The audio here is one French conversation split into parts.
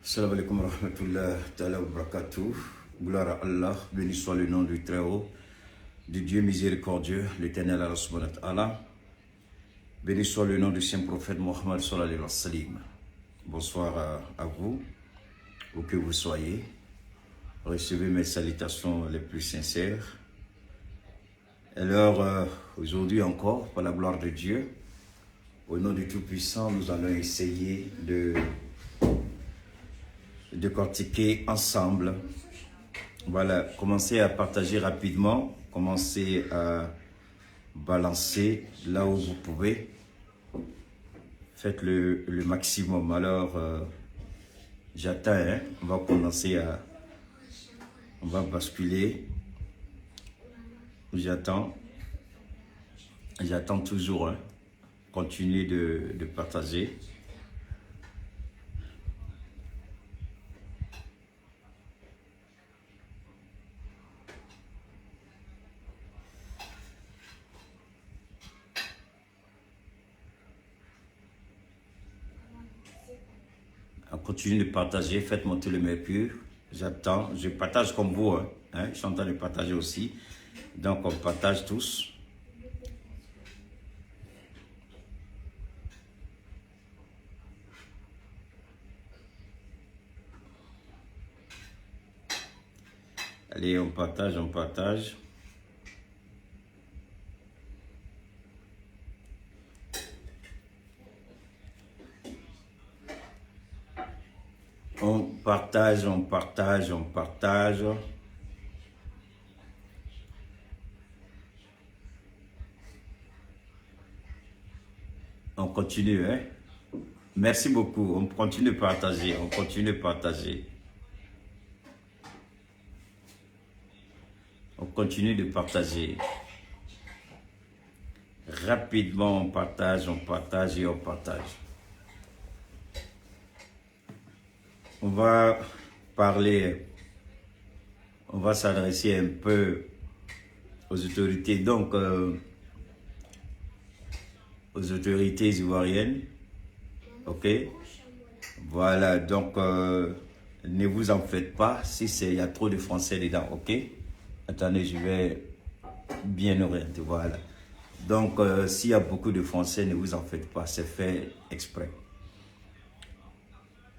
Salam alaikum wa rahmatullah ta'ala wa barakatuh. Gloire à Allah, béni soit le nom du Très-Haut, du Dieu miséricordieux, l'Éternel Allah subhanahu wa ta'ala. Béni soit le nom du saint prophète Mohammed sallallahu alayhi wa sallam. Bonsoir à vous, où que vous soyez. Recevez mes salutations les plus sincères. Alors, aujourd'hui encore, par la gloire de Dieu, au nom du Tout-Puissant, nous allons essayer de décortiquer ensemble. Voilà, commencez à partager rapidement, commencez à balancer là où vous pouvez. Faites le maximum. Alors, j'attends, hein? On va commencer à... On va basculer. J'attends toujours, hein? Continuez de partager. Continuez de partager, faites monter le mercure. J'attends, je partage comme vous, hein? Je suis en train de partager aussi. Donc on partage tous. Allez, on partage, on partage. On partage, on partage, on partage. On continue, hein? Merci beaucoup. On continue de partager, on continue de partager. On continue de partager. Rapidement, on partage et on partage. On va parler, on va s'adresser un peu aux autorités, donc aux autorités ivoiriennes, ok? Voilà, donc ne vous en faites pas si il y a trop de français dedans, ok? Attendez, je vais bien orienter, voilà. Donc s'il y a beaucoup de français, ne vous en faites pas, c'est fait exprès.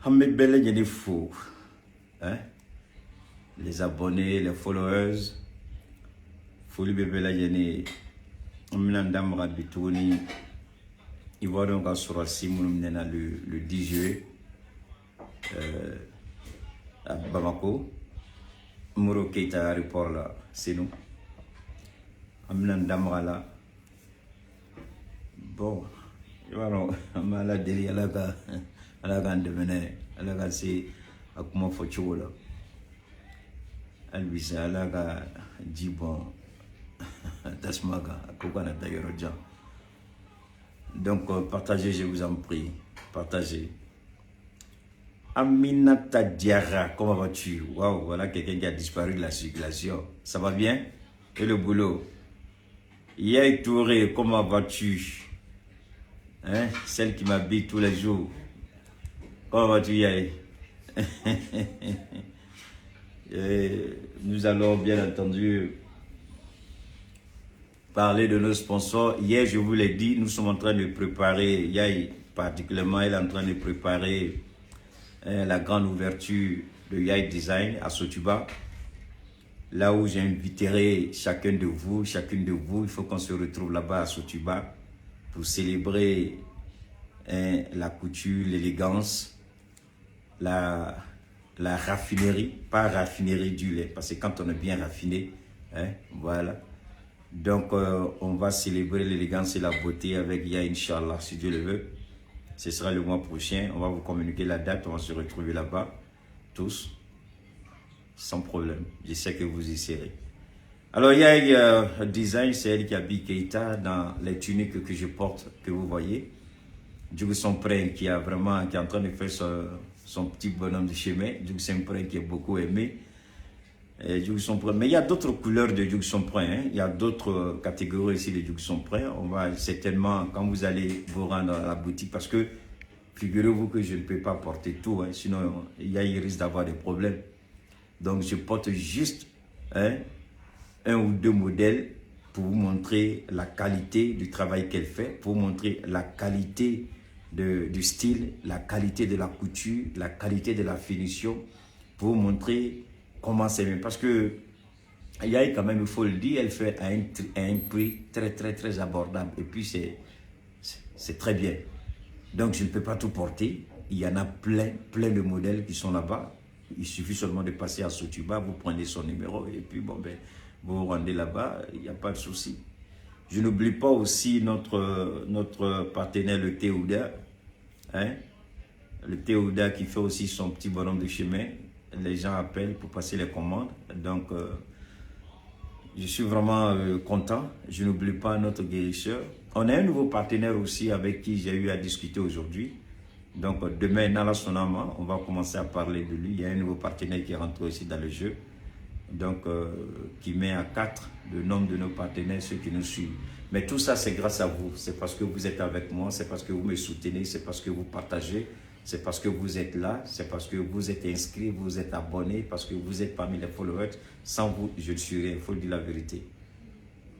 Ahmed Belle il y a des fous, hein? Les abonnés, les followers, Folie Bébé la Yéné, Omnandam Rabitouni, ils vont donc sur le 10 juillet à Bamako, Mouro Keita aéroport là, c'est nous. Omnandam là, bon, ils vont à Deli alaga ndemene alaga si akuma fochola albisa alaga jibon tasmaga akokana tayoroja. Donc partagez, je vous en prie, partagez. Aminata Diarra, comment vas-tu? Waouh, voilà quelqu'un qui a disparu de la circulation. Ça va bien? Et le boulot? Yaï Touré, comment vas-tu? Hein? Celle qui m'habille tous les jours. Comment vas-tu, Yaï? Nous allons bien entendu parler de nos sponsors. Hier, je vous l'ai dit, nous sommes en train de préparer, Yaï particulièrement, elle est en train de préparer la grande ouverture de Yaï Design à Sotuba. Là où j'inviterai chacune de vous, il faut qu'on se retrouve là-bas à Sotuba pour célébrer la couture, l'élégance, la raffinerie, pas raffinerie du lait, parce que quand on est bien raffiné, hein, voilà. Donc, on va célébrer l'élégance et la beauté avec Ya, Inch'Allah, si Dieu le veut. Ce sera le mois prochain, on va vous communiquer la date, on va se retrouver là-bas, tous, sans problème. Je sais que vous y serez. Alors, Ya Design, c'est elle qui habille Keita dans les tuniques que je porte, que vous voyez. Djougou Sompreng qui est en train de faire son petit bonhomme de chemin. Djougou Sompreng qui est beaucoup aimé. Mais il y a d'autres couleurs de Djougou Sompreng, hein. Il y a d'autres catégories ici de Djougou Sompreng. On va certainement, quand vous allez vous rendre à la boutique, parce que figurez-vous que je ne peux pas porter tout, hein, sinon il risque d'avoir des problèmes. Donc je porte juste un ou deux modèles pour vous montrer la qualité du travail qu'elle fait, pour vous montrer la qualité du style, la qualité de la couture, la qualité de la finition, pour vous montrer comment c'est bien. Parce que Yaye, quand même, il faut le dire, elle fait à un prix très abordable. Et puis c'est très bien. Donc je ne peux pas tout porter. Il y en a plein de modèles qui sont là-bas. Il suffit seulement de passer à Sotuba, vous prenez son numéro et puis bon ben, vous vous rendez là-bas, il n'y a pas de souci. Je n'oublie pas aussi notre partenaire, le Théouda. Hein? Le Théouda qui fait aussi son petit bonhomme de chemin. Les gens appellent pour passer les commandes. Donc, je suis vraiment content. Je n'oublie pas notre guérisseur. On a un nouveau partenaire aussi avec qui j'ai eu à discuter aujourd'hui. Donc, demain, Nala Sonama, on va commencer à parler de lui. Il y a un nouveau partenaire qui est rentré aussi dans le jeu. Donc, qui met à 4 le nombre de nos partenaires, ceux qui nous suivent. Mais tout ça, c'est grâce à vous. C'est parce que vous êtes avec moi, c'est parce que vous me soutenez, c'est parce que vous partagez, c'est parce que vous êtes là, c'est parce que vous êtes inscrits, vous êtes abonnés, parce que vous êtes parmi les followers. Sans vous, je ne suis rien, il faut dire la vérité.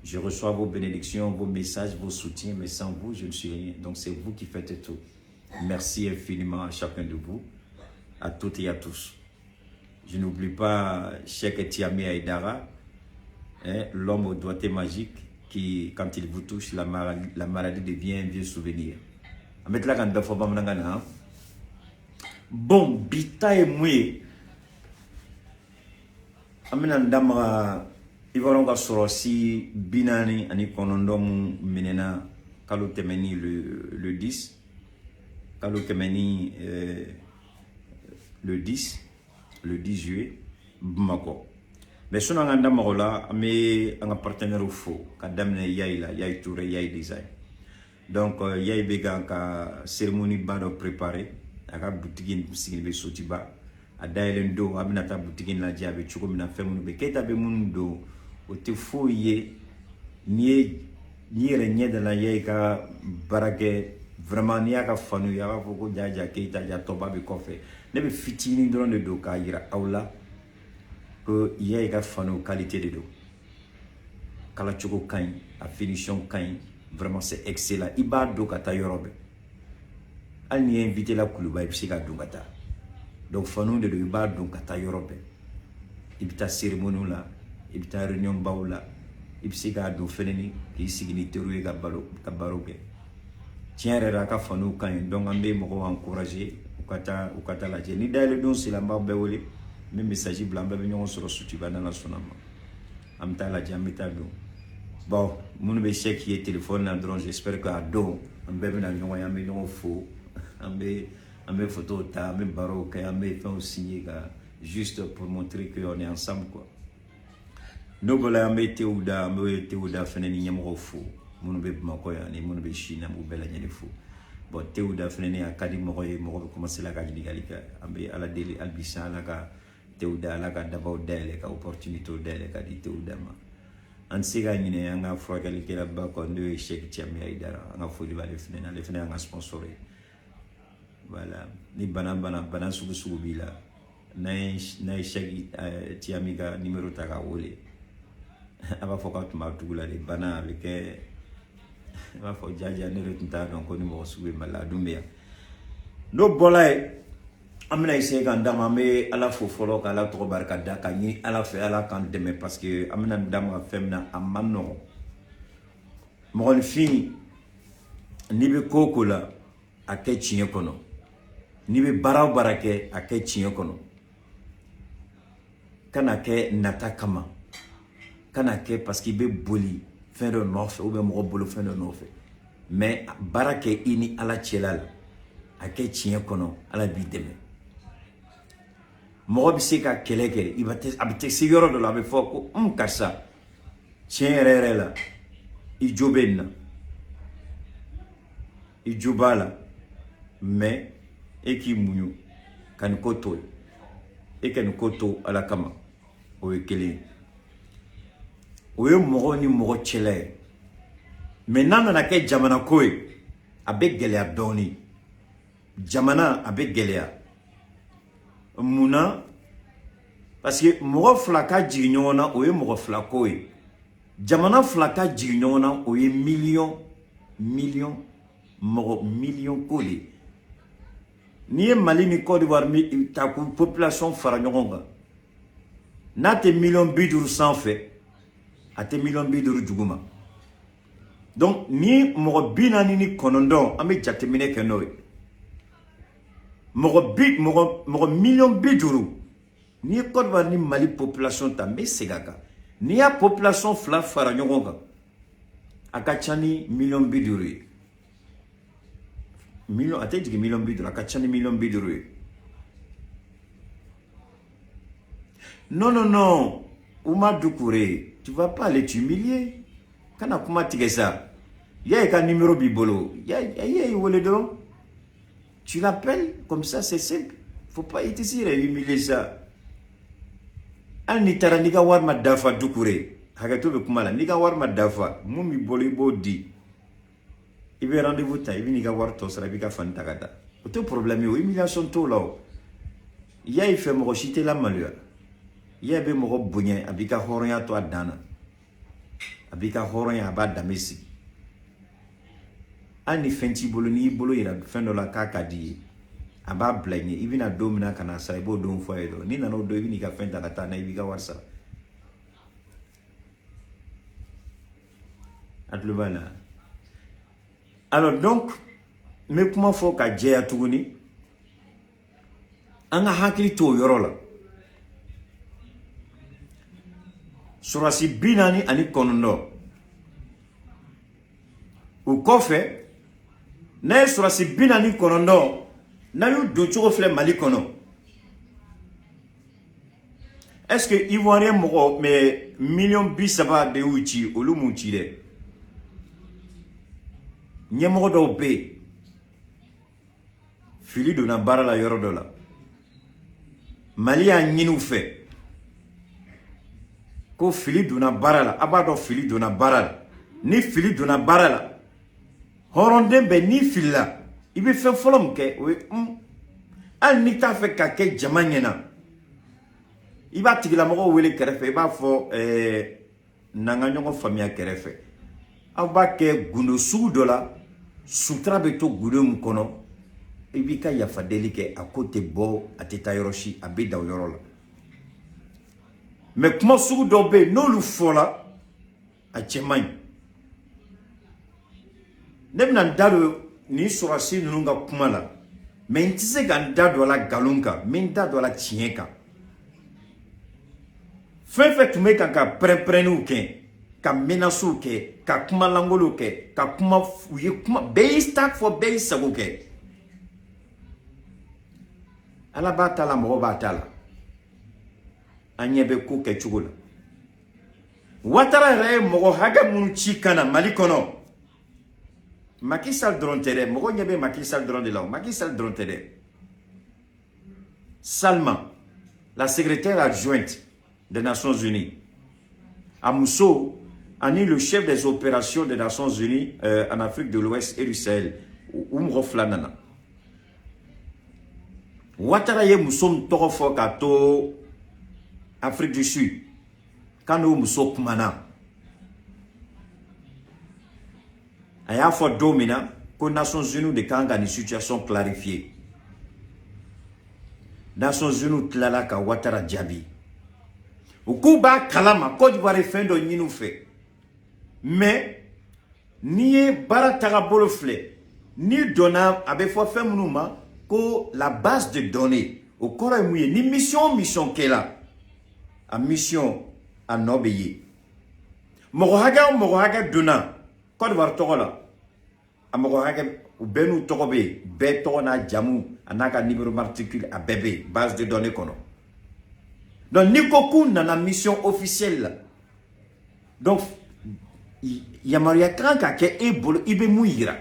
Je reçois vos bénédictions, vos messages, vos soutiens, mais sans vous, je ne suis rien. Donc, c'est vous qui faites tout. Merci infiniment à chacun de vous, à toutes et à tous. Je n'oublie pas Cheikh Tiami Aïdara, hein, l'homme au doigté magique qui, quand il vous touche, la maladie devient un vieux souvenir. Bon, Bita et Moué, Amina Ndamra, Ivaronga Sorosi, Binani, Ani Konondom, Menena, Kalo Temeni le 10, Kalo Temeni le 10 juillet, Bamako. Mais si on a un marola, mais un partenaire au faux, Kadamne Yaï Touré, Yaï Design. Donc, Yaï Bega, une cérémonie bado préparée, à la boutique de Sotiba, à Dailendo, à Minata boutique la Diabe, Chukomina Femuno, Keta Bemundo, au Tefouye, ni régné de la Yaïka, Barake, vraiment, ni à Fanu, Yara Foko, Djaja, Keita, Yatoba, Bekofe. Nebe fitini dans le dos ira aula que y a fano qualité de dos. Kala choko kain, a finition kain, vraiment c'est excellent. Iba do kata yorobe. Al ni invité la kuluba ipsika dungata. Donc fano de iba do kata yorobe. Ibita cérémonie la, ibita réunion baula, ipsika do feneni, ki signi teruye kabaroke. Tiens raka fano kain, donc ambe moko encourager. Ukata la ni d'ailleurs donc c'est la mbabe wole même message blanc ba nyon sur Sotuba dans la sonama amta la jamita do bon mon be check qui est téléphone na drone j'espère que ado ambe na nyon ya me nyon faux ambe photo ta ambe baro ka ambe fait signer juste pour montrer que on est ensemble quoi no bola ambe Théouda feneni nyamo faux mon be mako ya ni mon be china mo bela nyane faux. Bon, Théouda Fnene a Kadi Moroye, Moro commencé la Kadi Galika, Ambe à la Deli Albissan, la Théouda, la d'abord d'elle, la opportunité d'elle, la dit Théouda. En Séganine, on a frappé la bas quand deux Cheikh Tiami Aïdara, on a foutu les Fnene, on a sponsoré. Voilà, ni Banan Soubila, Naï Cheikh Tiamiga numéro Tagawole. Ava Fokat Martoula, les Banan avec. Il faut jaja ne retenir donc on numéro soué maladoumia no bolay amna ise gandama me ala fo folo kala to barkada kany ala fe ala kan deme parce que amna ndama femna amano mon fini ni be kokola ake chinye kono ni be baraw barake ake chinye kono kana ke natakama kana ke parce qu'il be boli fin de neuf ou bien mon boulot fin de neuf mais barake ini ala chelal ake chien kono ala bideme mo bi ka keleke ibate abite sigoro de la be foko kassa chien rere la ijobenna ijubala mais ekimunyu kan koto e kan koto ala kama o ekele. Oye moro ni moro chele. Maintenant na ke jamana koy avec gele adoni. jamana abe gɛlɛya muna parce que mɔgɔ fila ka jigin ɲɔgɔn na o ye mɔgɔ fila ko ye jamana fila ka jigin ɲɔgɔn na o ye million ko de n'i ye Mali ni Côte d'Ivoire ta population fara ɲɔgɔn kan n'a tɛ 50,000 sanfɛ a tɛ 50,000 duguma donc ni mɔgɔ 49 an bɛ jateminɛ kɛ n'o ye mɔgɔ 50,000 n'i ye Côte d'Ivoire ni Mali population ta n bɛ segin a kan n'i y'a population fila fara ɲɔgɔn kan a ka ca ni 50,000 ye a tɛ jigin 50,000 a ka ca ni 50,000 ye non Ouma Doucouré tu vas pas aller t'humilier kana kuma tigɛ sa y'a ka numéro b'i bolo y'a wele dɔrɔn tu l'appelles comme ça c'est simple faut pas être ici et humilier ça hali ni taara n'i ka wari ma dafa Doucouré hakɛto bɛ kuma la n'i ka wari ma dafa mun b'i bolo i b'o di i bɛ rendez-vous ta i bɛ n'i ka wari tɔ sara i b'i ka fani ta ka taa o tɛ problème ye o humiliation t'o la o y'a fɛ mɔgɔ si tɛ lamaloya y'a bɛ mɔgɔ bonya a b'i ka hɔrɔnya to a dan na a b'i ka hɔrɔnya a b'a danbe sigi hali ni fɛn t'i bolo n'i bolo yira fɛn dɔ la k'a ka di ye a b'a bila ɲɛ i bɛna don min na ka na sara i b'o don fɔ a ye dɔrɔn n'i nana o don i bɛ n'i ka fɛn ta ka taa n'a i b'i ka wari sara a tulo b'a la alors donc n bɛ kuma fɔ ka jɛya tuguni an ka hakili to o yɔrɔ la surasi 49 o kɔfɛ n'a ye surasi 49 n'a y'u don cogo filɛ Mali kɔnɔ est-ce que Ivoirien mɔgɔ mais 30,000 de y'u ci olu m'u ci dɛ ɲɛmɔgɔ dɔw bɛ yen fili donna baara la yɔrɔ dɔ la Mali y'a ɲini u fɛ ko fili donna baara la a b'a dɔn fili donna baara la ni fili donna baara la hɔrɔnden bɛɛ n'i filila i bɛ fɛn fɔlɔ min kɛ o ye hali n'i t'a fɛ ka kɛ jama ɲɛna i b'a tigilamɔgɔw wele kɛrɛfɛ i b'a fɔ n'an ka ɲɔgɔn faamuya kɛrɛfɛ aw b'a kɛ gundo sugu dɔ la sutura bɛ to gundo min kɔnɔ i b'i ka yafadeli kɛ a ko tɛ bɔ a tɛ taa yɔrɔ si a bɛ da o yɔrɔ la mais kuma sugu dɔw bɛ yen n'olu fɔla a cɛ man ɲi ne bɛna n da don nin sɔrɔsi ninnu ka kuma la mais n tɛ se ka n da don a la nkalon kan n bɛ n da don a la tiɲɛ kan fɛn fɛn tun bɛ kan ka pɛrɛn-pɛrɛnniw kɛ ka menasiw kɛ ka kuma langolow kɛ ka kuma u ye kuma bɛɛ y'i ta fɔ bɛɛ y'i sago kɛ ala b'a ta la mɔgɔ b'a ta la an ɲɛ bɛ ko kɛ cogo la Ouattara yɛrɛ ye mɔgɔ hakɛ minnu ci kana Mali kɔnɔ Macky Sall dɔrɔn tɛ dɛ mɔgɔ ɲɛ bɛ Macky Sall dɔrɔn de la Macky Sall dɔrɔn tɛ dɛ Salma la secrétaire adjointe des Nations Unies a muso ani le chef des opérations des Nations Unies en Afrique de l'Ouest et du Sahel u mɔgɔ fila nana Ouattara ye muso min tɔgɔ fɔ ka to Afrique du Sud quand nous muso kumana a y'a fɔ don min na ko Nations Unies de kan ka ni situation clarifier Nations Unies tilala ka Ouattara jaabi u k'u b'a kalama Côte d'Ivoire fɛn dɔ ɲini u fɛ mais n'i ye baara tagabolo filɛ ni donna a bɛ fɔ fɛn minnu ma ko la base de données o kɔrɔ ye mun ye ni mission kɛla a mission a nɔ bɛ ye mɔgɔ hakɛ o mɔgɔ hakɛ donna Côte d'Ivoire tɔgɔ la a mɔgɔ hakɛ u bɛɛ n'u tɔgɔ bɛ yen bɛɛ tɔgɔ n'a jamu a n'a ka numéro matricule a bɛɛ bɛ yen base de données kɔnɔ donc ni ko k'u nana mission officielle la donc yamaruya kan ka kɛ e bolo i bɛ mun yira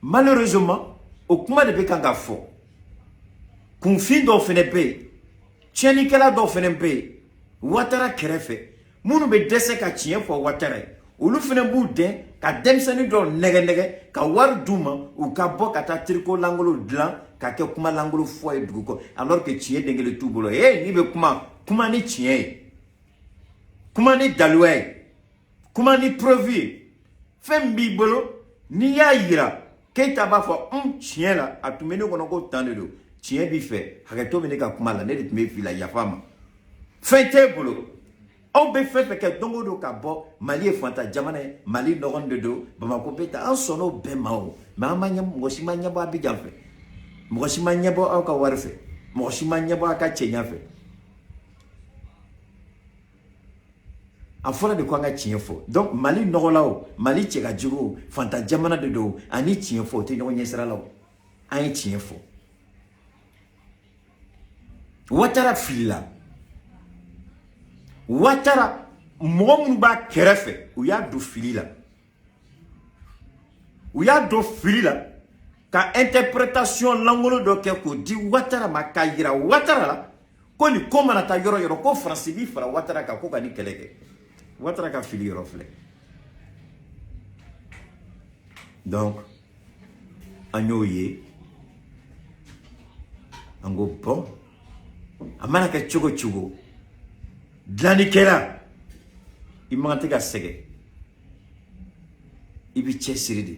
malheureusement o kuma de bɛ kan ka fɔ kunfin dɔw fɛnɛ bɛ yen tiɲɛnikɛla dɔw fɛnɛ bɛ yen Ouattara kɛrɛfɛ minnu bɛ dɛsɛ ka tiɲɛ fɔ Ouattara ye olu fɛnɛ b'u dɛn ka denmisɛnnin dɔw nɛgɛ ka wari d'u ma u ka bɔ ka taa tricot langolo dilan ka kɛ kuma langolo fɔ ye dugu kɔ alors que tiɲɛ dengele t'u bolo n'i bɛ kuma ni tiɲɛ ye kuma ni daluya ye kuma ni preuve ye fɛn min b'i bolo n'i y'a yira Keita b'a fɔ tiɲɛ la a tun bɛ ne kɔnɔ ko tan de don tiɲɛ b'i fɛ hakɛto bɛ ne ka kuma la ne de tun bɛ f'i la yafa ma fɛn t'e bolo aw bɛ fɛn fɛn kɛ don o don ka bɔ Mali ye fantan jamana ye Mali nɔgɔn de don Bamako bɛ ta an sɔnn'o bɛɛ ma o mais an ma mɔgɔ si ma ɲɛbɔ Abidjan fɛ mɔgɔ si ma ɲɛbɔ aw ka wari fɛ mɔgɔ si ma ɲɛbɔ aw ka cɛɲa fɛ a fɔra de ko an ka tiɲɛ fɔ donc Mali nɔgɔla o Mali cɛ ka jugu o fantan jamana de don ani tiɲɛ fɔ o tɛ ɲɔgɔn ɲɛsira la o an ye tiɲɛ fɔ Ouattara filila Ouattara mɔgɔ minnu b'a kɛrɛfɛ u y'a don fili la u y'a don fili la ka interprétation langolo dɔ kɛ k'o di Ouattara ma k'a yira Ouattara la ko nin ko mana taa yɔrɔ yɔrɔ ko Faransi b'i fara Ouattara kan ko ka ni kɛlɛ kɛ Ouattara ka fili yɔrɔ filɛ donc an y'o ye an ko bon a mana kɛ cogo cogo dilannikɛla i man tɛ ka sɛgɛn i bɛ cɛsiri de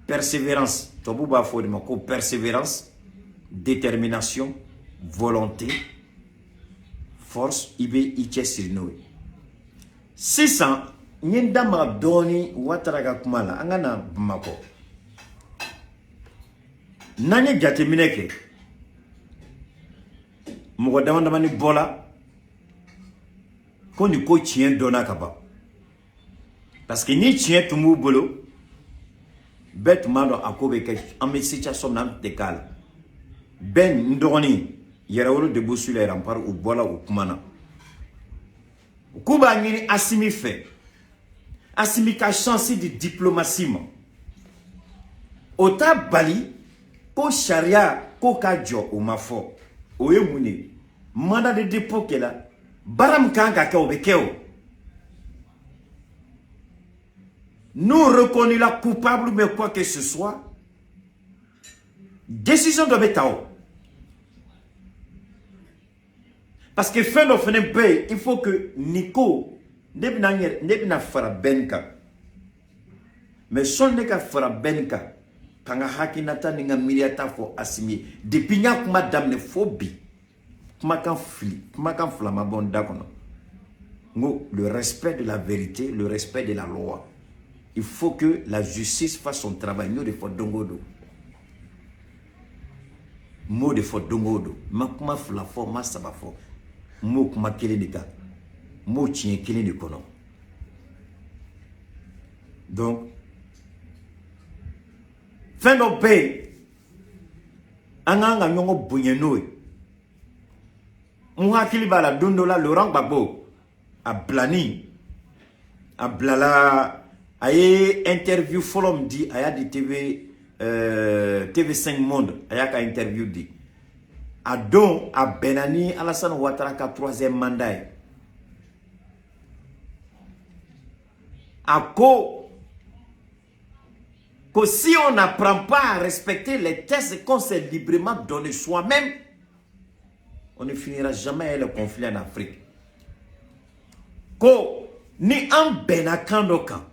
persévérance tubabu b'a fɔ o de ma ko persévérance détermination volonté force i bɛ i cɛsiri n'o ye sisan n ye n da maga dɔɔni Ouattara ka kuma la an ka na Bamakɔ n'an ye jateminɛ kɛ mɔgɔ dama damani bɔla ko nin ko tiɲɛ dɔnna ka ban parce que ni tiɲɛ tun b'u bolo bɛɛ tun b'a dɔn a ko bɛ kɛ an bɛ situation min na an tɛ k'a la bɛɛ n dɔgɔnin Yɛrɛwolo de Bossou la Rampart u bɔla u kuma na k'u b'a ɲini Assimi fɛ Assimi ka chance de diplomatie ma o t'a bali ko sariya ko ka jɔ o ma fɔ o ye mun ye mandat de dépôt kɛla baara min kan ka kɛ o bɛ kɛ o nous reconnu la coupable mais quoi que ce soit décision dɔ bɛ ta o parce que fɛn dɔ fana bɛ yen il faut que nin ko ne bɛna fara bɛn kan mais sɔn ne ka fara bɛn kan ka n ka hakilinata ni n ka miiriyata fɔ Assimi ye depuis n y'a kuma daminɛ fo bi kumakan fila ma bɔ n da kɔnɔ n ko le respect de la vérité le respect de la loi il faut que la justice fasse son travail n y'o de fɔ don o don n m'o de fɔ don o don n ma kuma fila fɔ n ma saba fɔ n m'o kuma kelen de kan n m'o tiɲɛ kelen de kɔnɔ donc fɛn dɔ bɛ yen an k'an ka ɲɔgɔn bonya n'o ye n hakili b'a la don dɔ la Laurent Gbagbo a bilala a ye interview fɔlɔ min di a y'a di TV5 Monde a y'a ka interview di a don a bɛnna ni Alassane Ouattara ka 3e mandat ye a ko si on n'apprend pas à respecter les textes qu'on s'est librement donné soi-même, on ne finira jamais le conflit en Afrique. Ko ni an bɛnna kan dɔ kan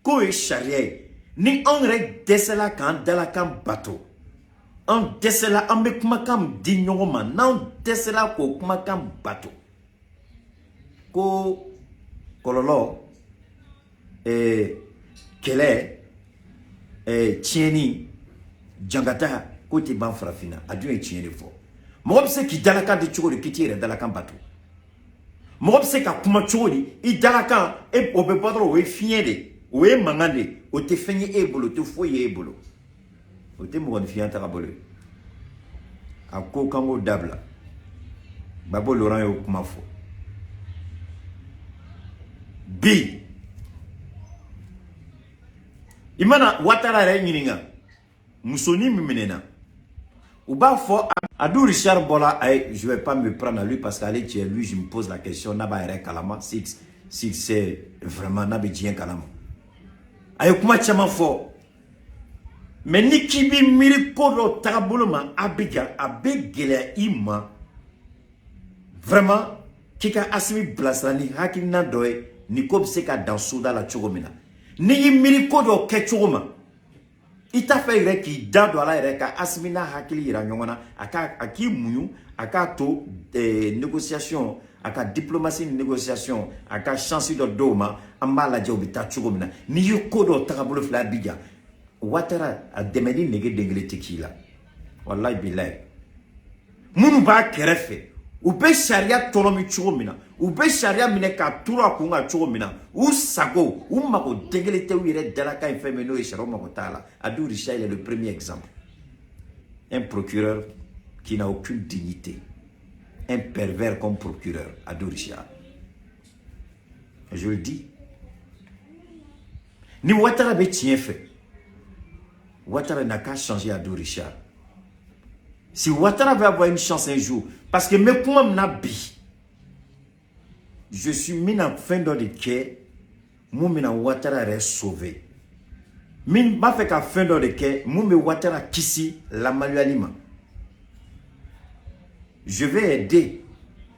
k'o ye sariya ye ni an yɛrɛ dɛsɛla k'an dalakan bato an dɛsɛla an bɛ kumakan di ɲɔgɔn ma n'an dɛsɛla k'o kumakan bato ko kɔlɔlɔ kɛlɛ tiɲɛni jangata ko tɛ ban farafinna a dun ye tiɲɛ de fɔ mɔgɔ bɛ se k'i dalakan di cogo di k'i t'i yɛrɛ dalakan bato mɔgɔ bɛ se ka kuma cogo di i dalakan o bɛ bɔ dɔrɔn o ye fiɲɛ de o ye mankan de o tɛ fɛn ye e bolo o tɛ foyi ye e bolo o tɛ mɔgɔninfinya taga bolo ye a ko k'an k'o dabila Gbagbo Laurent y'o kuma fɔ bi i mana Ouattara yɛrɛ ɲininka musonin min minɛna u b'a fɔ Adou Richard Bola je vais pas me prendre à lui parce qu'allez chez lui je me pose la question n'a pas yɛrɛ kalama si c'est vraiment n'a bɛ diɲɛ kalama a ye kuma caman fɔ mais ni kibi miri kodo taboloma abiga abegele ima vraiment kika asimi blasani hakina doy ni ko se ka dans souda la chogomina ni miri kodo ke chogoma ita fe ire ki dado ala ire ka asmina hakili ira nyongona aka aki muyu aka to négociation aka diplomatie négociation aka chance de doma amba la jobita chogomina ni kodo taboloma fla biga Ouattara a demandé nege dengele tekila. Wallahi billahi. Munu ba kerefe. Ou be sharia tolomi chogomina. Ou be sharia mine ka tura kunga chogomina. Ou sago. Ou mako dengele te wire dalaka infemeno e sharo mako tala. Adou Richard il est le premier exemple. Un procureur qui n'a aucune dignité. Un pervers comme procureur. Adou Richard. Je le dis. Ni Ouattara be tien fait. Ouattara n'a qu'à changer Adou Richard. Si Ouattara va avoir une chance un jour, parce que mes points m'nabi, je suis mis en fin de quai, moi mina Ouattara reste sauvé. Min m'a fait qu'à fin de quai, moi me Ouattara kisi la malualima. Je vais aider.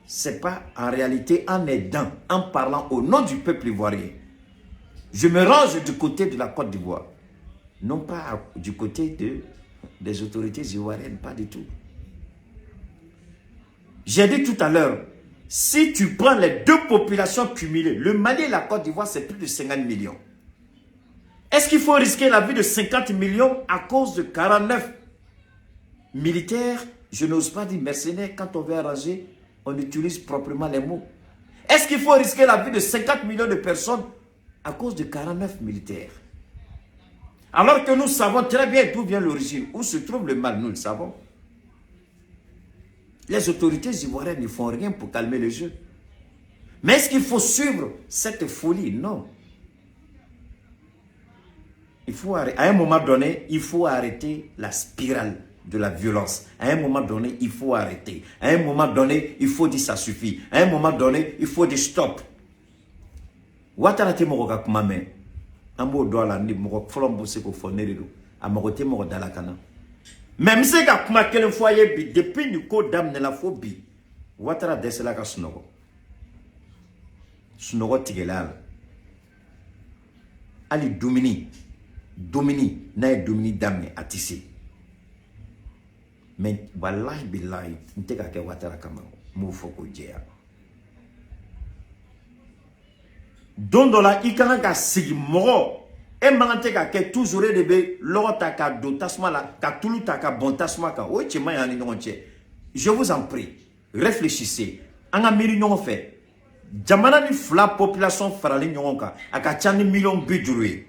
C'est pas en réalité en aidant, en parlant au nom du peuple ivoirien. Je me range du côté de la Côte d'Ivoire. Non pas du côté des autorités ivoiriennes, pas du tout. J'ai dit tout à l'heure, si tu prends les deux populations cumulées, le Mali et la Côte d'Ivoire, c'est plus de 50 millions. Est-ce qu'il faut risquer la vie de 50 millions à cause de 49 militaires? Je n'ose pas dire mercenaires. Quand on veut arranger, on utilise proprement les mots. Est-ce qu'il faut risquer la vie de 50 millions de personnes à cause de 49 militaires? Alors que nous savons très bien d'où vient l'origine, où se trouve le mal, nous le savons. Les autorités ivoiriennes ne font rien pour calmer le jeu. Mais est-ce qu'il faut suivre cette folie? Non. Il faut arrêter. À un moment donné, il faut arrêter la spirale de la violence. À un moment donné, il faut arrêter. À un moment donné, il faut dire ça suffit. À un moment donné, il faut dire stop. Ouattara te moko kakumame. Ambo dola ni moko folombo se ko fonerido. Amoko te moko dalakana. Même si ka kuma kelen foyer bi depuis ni ko dam ne la phobie. Ouattara desela ka sunogo. Sunogo tigelal. Ali Domini na Domini damne atisi. Mais wallahi billahi nteka ke Ouattara kama mu foko jeya. Dondola ikanga ka sigi moro e mangante ka ke toujours de be lota ka do tasma la ka tuluta ka bon tasma ka o chema ya ni ngonche. Je vous en prie, réfléchissez. Anga miri nyongo fait. Jamana ni fla population farali nyongo ka aka chani million bidjuri.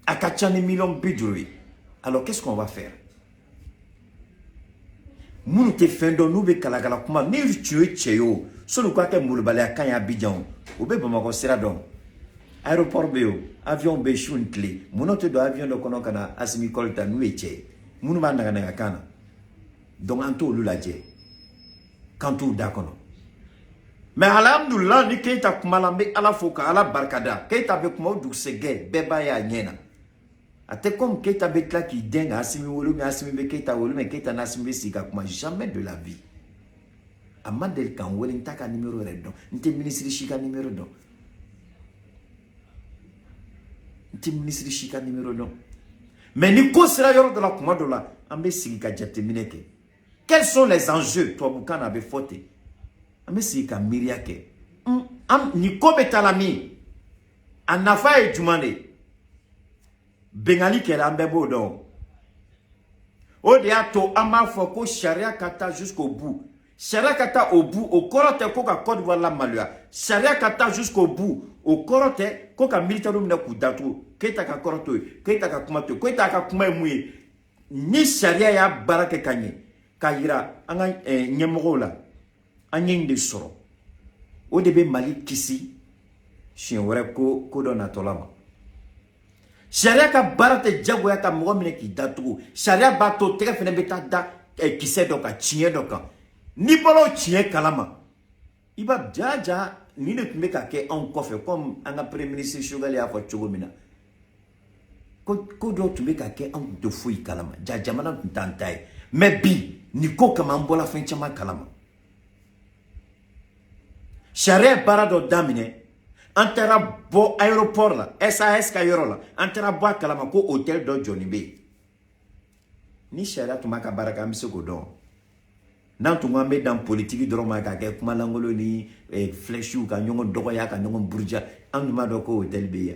Aka chani million bidjuri. Alors qu'est-ce qu'on va faire? Munu te fendo nube kalagala kuma ni tuer cheyo. Solo kwa ke mulubale akanya Abidjan. Obe bamako sera don. Aéroport Béo, avion Béchou clé. Monote de avion de Konokana, Asimi Kolta, nous étions. Mounumanda Kana. Donc, Anto Lulaje. Kantou Dakono. Mais alhamdoulilah, ni Keita Kumalambe à la Foka, à la Barkada. Keita Bekmo Duxege, Beba ya Nyena. Ate comme Keita Bekla qui dingue, Asimi Wolu, Asimi Beketa Wolu, mais Keita Nasimi Sika Kuma, jamais de la vie. Amadel Kan Wellingtaka numéro redon. N'était ministre Chika numéro don. Ministre Chika numéro 2. Mais ni ko sera yoro de la kumadola ambe sika jatemineke. Quels sont les enjeux toi bukana be fote? Ambe sika miriake. Ni ko betalami. Anafa e jumane. Bengali ke la ambe bodon. Odiato ama foko sharia kata jusqu'au bout. Sharia kata au bout au korote koka Côte d'Ivoire la malua. Sharia kata jusqu'au bout au korote koka militaire na kudatu. Keita ka koroto, keita ka kumato, keita ka kumai mui. Ni sharia ya barake kanye. Kaira anga nyemogola. Anyeng de soro. O debe Mali kisi. Chien wore ko do na tolama. Sharia ka barate jago ya ka mwomine ki datu. Sharia bato teke fene beta da kise doka, chien doka. Ni bolo chien kalama. Iba jaja ni ne tumeka ke en kofe comme anga premier ministre Chogali a fa chogomina. ko do tumbe ka ke an de fouille kalama jamana tantai mais bi ni ko kama mbola fin chama kalama charia parado damine antera bo aéroport la SAS ka yoro la antera bo kalama ko hôtel do Johnny B ni charia tumaka baraka msego don nan tunga me dans politique droma ka ke kuma langolo ni flèche ou ka nyongo dogo ya ka nyongo burja anduma do ko hôtel B ya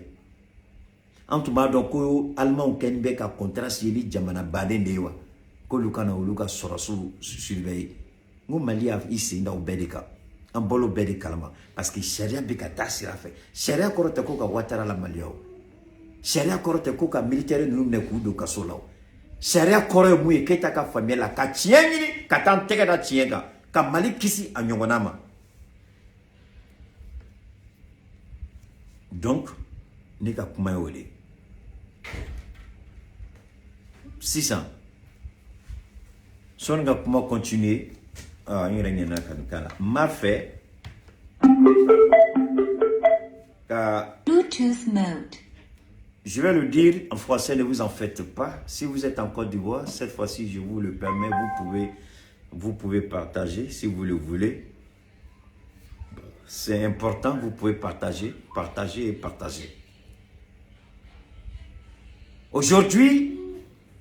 antuma do ko allemand ken be ka contrat sili jamana baden dewa ko lukana uluka sorosu surveiller ngo mali a ici nda obedeka en bolo bedi kalama parce que sharia be ka tasira fe sharia korote ko ka watara la malio sharia korote ko ka militaire num ne ku do kasola sharia koro mu e keta ka famille la ka tiengi ka tan tega da tienga ka mali kisi anyongonama donc ni ka kuma yole 600 son ga kuma continuer m'a fait Bluetooth mode. Je vais le dire en français, ne vous en faites pas. Si vous êtes en Côte d'Ivoire, cette fois-ci, je vous le permets, vous pouvez partager si vous le voulez. C'est important, vous pouvez partager, partager et partager. Aujourd'hui,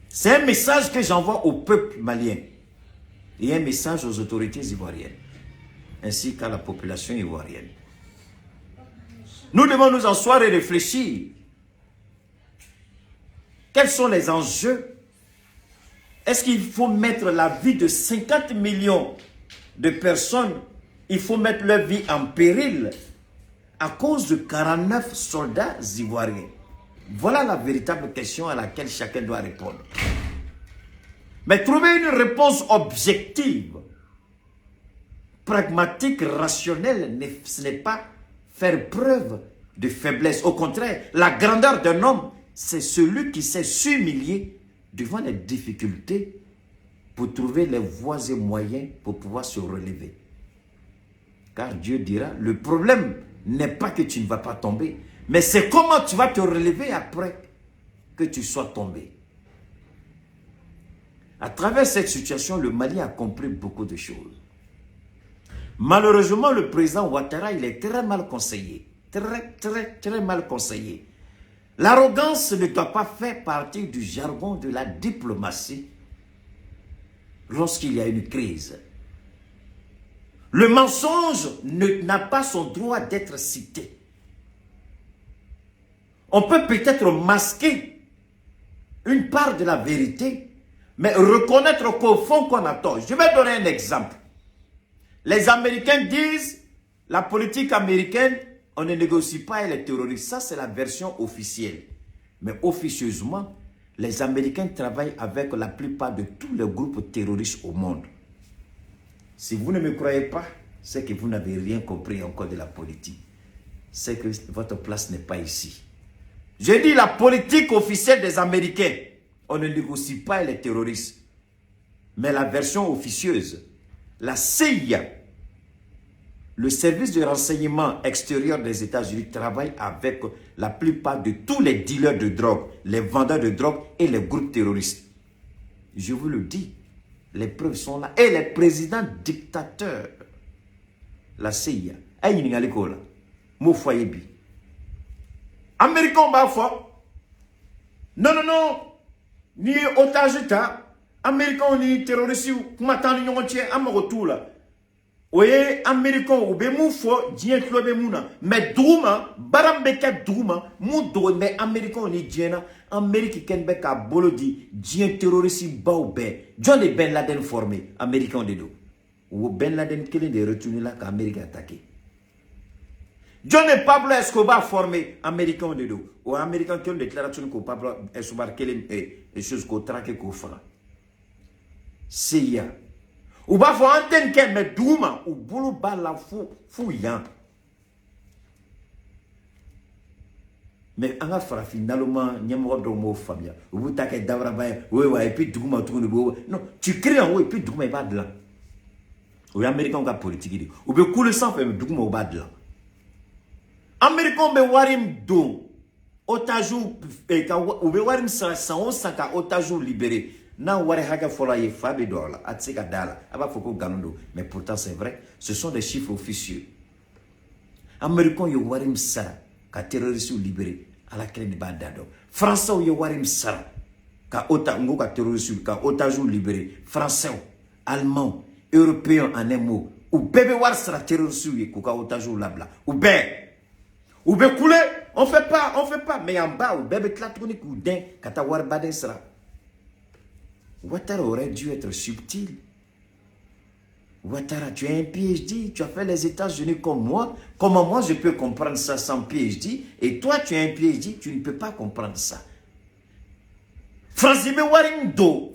c'est un message que j'envoie au peuple malien et un message aux autorités ivoiriennes ainsi qu'à la population ivoirienne. Nous devons nous asseoir et réfléchir. Quels sont les enjeux? Est-ce qu'il faut mettre la vie de 50 millions de personnes, il faut mettre leur vie en péril à cause de 49 soldats ivoiriens? Voilà la véritable question à laquelle chacun doit répondre. Mais trouver une réponse objective, pragmatique, rationnelle, ce n'est pas faire preuve de faiblesse. Au contraire, la grandeur d'un homme, c'est celui qui sait s'humilier devant les difficultés pour trouver les voies et moyens pour pouvoir se relever. Car Dieu dira, le problème n'est pas que tu ne vas pas tomber, mais c'est comment tu vas te relever après que tu sois tombé. À travers cette situation, le Mali a compris beaucoup de choses. Malheureusement, le président Ouattara, il est très mal conseillé. Très mal conseillé. L'arrogance ne doit pas faire partie du jargon de la diplomatie lorsqu'il y a une crise. Le mensonge n'a pas son droit d'être cité. On peut peut-être masquer une part de la vérité, mais reconnaître qu'au fond qu'on a tort. Je vais donner un exemple. Les Américains disent, la politique américaine, on ne négocie pas avec les terroristes. Ça, c'est la version officielle. Mais officieusement, les Américains travaillent avec la plupart de tous les groupes terroristes au monde. Si vous ne me croyez pas, c'est que vous n'avez rien compris encore de la politique. C'est que votre place n'est pas ici. Je dis la politique officielle des Américains. On ne négocie pas avec les terroristes. Mais la version officieuse, la CIA, le service de renseignement extérieur des États-Unis, travaille avec la plupart de tous les dealers de drogue, les vendeurs de drogue et les groupes terroristes. Je vous le dis, les preuves sont là. Et les présidents dictateurs, la CIA, Américains, non, ni otage ta, Américains ni terroristes, kumatan ni nyontie amarotu la. Oye Américains ou be mou fo, dien klobe mouna, mais douma, barambeke douma, mou do mais Américains ni diena, Amérique ken be ka bolodi, dien terroriste baoube, John et Ben Laden formé, Américains de do. Ou Ben Laden kelen de retourner là qu'Amérique attaqué. John et Pablo Escobar formé, Américains de do. Ou Américains qui ont déclaration que Pablo Escobar kelen et choses qu'on traque qu'on fera. CIA. Ou ba fo antenne ken me douma ou bolo ba la fou yan. Mais en afra finalement nyamo do mo famia. Ou vous take davra ba ouais et puis douma tout ne non, tu crées en haut et puis douma ba de là. Ou américain ka politique ou be coule sans fait douma ba de là. Américain be warim do otage ou be warim sara san ka otage libéré na wari haka fola ye fabe dola atsika dala aba foko ganundo mais pourtant c'est vrai ce sont des chiffres officieux américain yo warim sara ka terroriste libéré ala kele ne ba dado français yo warim sara ka ngo ka terroriste ka otage libéré français allemand européen en un mot ou bébé war sara terroriste ko ka otage labla ou be couler on fait pas mais en bas ou bébé tlatoni ou den kata war baden sara Ouattara aurait dû être subtil. Ouattara, tu as un PhD, tu as fait les États-Unis comme moi. Comment moi je peux comprendre ça sans PhD? Et toi, tu as un PhD, tu ne peux pas comprendre ça. Francibe Warimdo,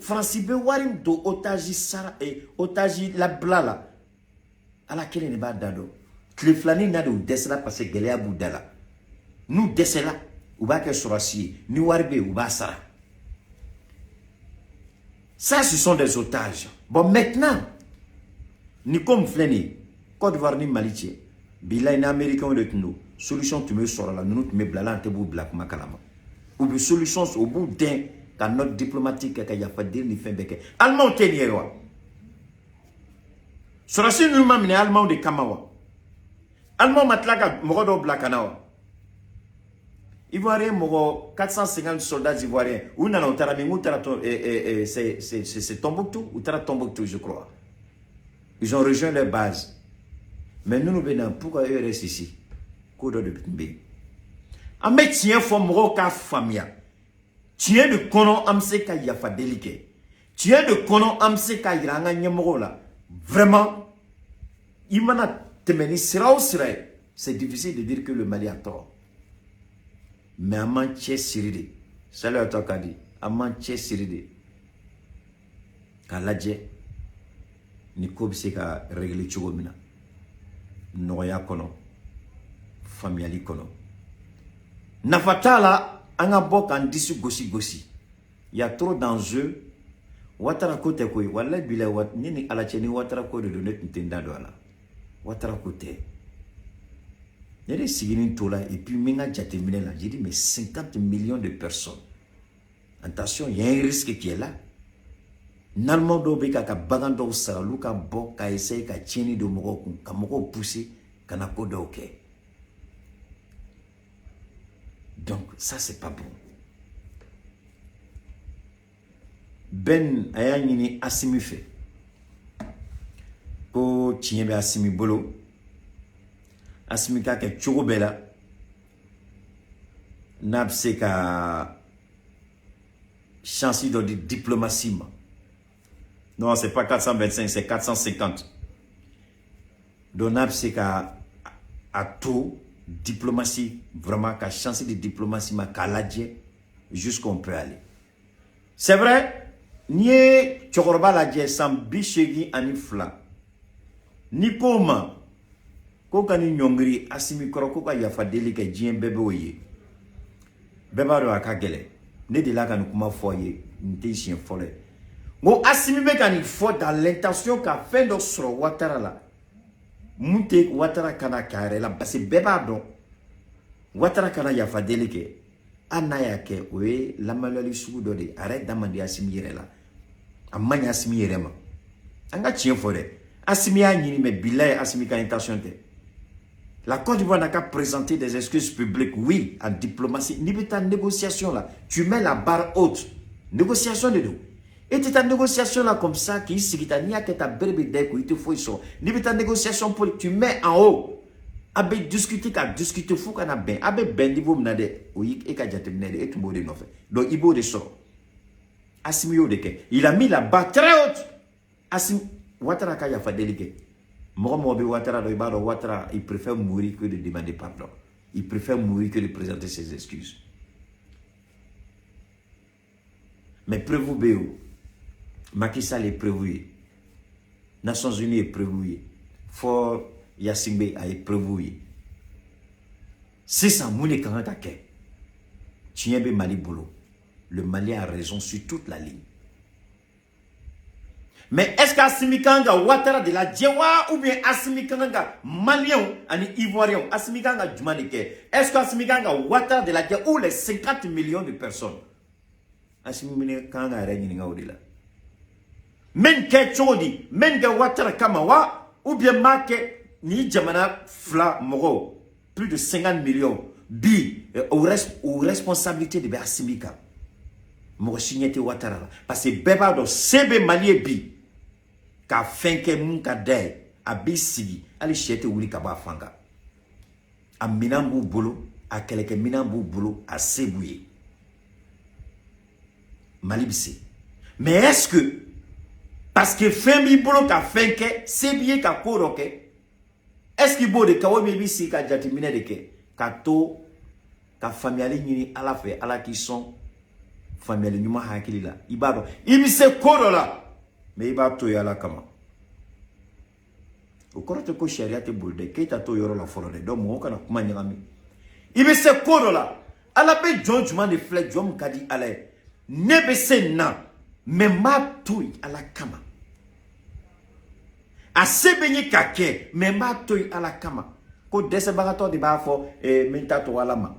Otaji Sara et Otaji la blala. À laquelle ne va dado. Cleflani n'a de descela parce que Gelea Boudala. Nous descela, ou va que Sorasi, nous warbe ou basara. Ça, ce sont des otages. Bon, maintenant, ni comme Fleni, Côte d'Ivoire ni Mali, Bila in Américain de nous, solution tu me sors là, nous tu me blalant te bou black makalama. Ou bien solution au bout d'un, quand notre diplomatique qu'il y a pas dire ni fin beke. Allemand tenyewa. Sorasi nous m'a mené allemand de Kamawa. Allemand matlaka morodo blakanawa. Ivoirien, 450 soldats ivoiriens. Où n'en c'est Tombouctou ou Tombouctou, je crois. Ils ont rejoint leur base. Mais nous venons, pourquoi eux restent ici? Kodo de Bimbe. Amé tient fomro ka famia. Tient de konon amse ka yafa déliqué. Tient de konon amse ka iranga nyemrola. Vraiment, imana temeni sera ou sera. C'est difficile de dire que le Mali a tort. Mais à Manchester Siride, c'est le temps qu'a dit, à Manchester Siride, qu'à l'adje, ni kobse ka régler chogomina, noya kono, familiali kono. Nafatala, anga bok en dissu gossi. Il y a trop d'enjeux. Watara kote koi, wala bila wat, nini alacheni watara kote de net ntenda doala. Watara kote. Il y a des signes et puis Minga Djatemine là, j'ai dit mais 50 millions de personnes. Attention, il y a un risque qui est là. Nalmo dobeka ka bagando sara luka bo ka essaye ka tieni do moko ka moko pousser kana kodo ok. Donc ça c'est pas bon. Ben ayani asimi fait. Ko tienbe asimi bolo. Asmika ke churubela n'abse ka chance de diplomatie. Non, c'est pas 425, c'est 450. Donc n'abse ka à tout diplomatie vraiment ka chance de diplomatie ma kaladje jusqu'on peut aller. C'est vrai, ni choroba la dje sam bishegi anifla. Ni koma Koka ni nyongri asimi koroko ka yafa deli ke jien bebe oye. Beba do akagele. Ne de la ka kuma foye, nte chien folle. Ngo asimi be ka ni fo dans l'intention ka fin do sro watara la. Mute watara kana kare la parce beba do. Watara kana yafa deli ke anaya ke we la malali sugu do de arrête d'amandi asimi yere la. Amanya asimi yere ma. Anga chien folle. Asimi a nyini me bilay asimi ka intention te. La Côte d'Ivoire n'a qu'à présenter des excuses publiques, oui, en diplomatie. Ni ta négociation là, tu mets la barre haute. Négociation de nous. Et ta négociation là comme ça, qui s'y ni à ta bébé d'eau, il te faut ils sont. Ni ta négociation politique, tu mets en haut. Abe discuter qu'à discuter fou qu'on a ben. Abe ben niveau m'nade, oui, et qu'à jate m'nade, et tout le monde est fait. Donc il faut de sort. Asimio de ke. Il a mis la barre très haute. Asim, Ouattara kaya fa déliqué. Ouattara, il préfère mourir que de demander pardon. Il préfère mourir que de présenter ses excuses. Mais prévu Béo, Macky Sall est prévu. Nations Unies est prévu. Fort Yassimbe a prévu. C'est ça, Moune Kangatake. Tienbe Mali Bolo. Le Mali a raison sur toute la ligne. Mais est-ce qu'Assimi Kanga Ouattara de la Djewa ou bien Assimi Kanga Malien et Ivoirien, Assimi Kanga Djumanike, est-ce qu'Assimi Kanga Ouattara de la Djewa ou les 50 millions de personnes? Assimi Kanga Régnininga Odila. Men ke chodi, men ga Ouattara Kamawa ou bien Make ni Djamana Fla Moro, plus de 50 millions, bi aux responsabilités de Assimi Kanga. Moro signete Ouattara. Parce que Beba do Sebe Malie bi. Ka fenke mun ka day a bi sigi ali chete wuli ka ba fanga a minambu bolo a keleke minambu bolo a sebouye malibisi. Mais est-ce que parce que femi bolo ka fenke sebiye ka koroke, est-ce que bo de kawomi bi si ka jatimine de ke ka to ka familiale nyini ala fe ala ki son familiale nyuma hakili la ibado ibise korola. Mais il va tout y aller comment? Au cours de la charia te boule, qui t'a tout yoro la forêt, donc moi quand on m'a dit, il me se court là, à la paix John Juman de Flek, John Kadi allait, ne baissez na, mais ma touille à la kama. A se baigner kake, mais ma touille à la kama. Quand des baratos de bafo et mentato à la main,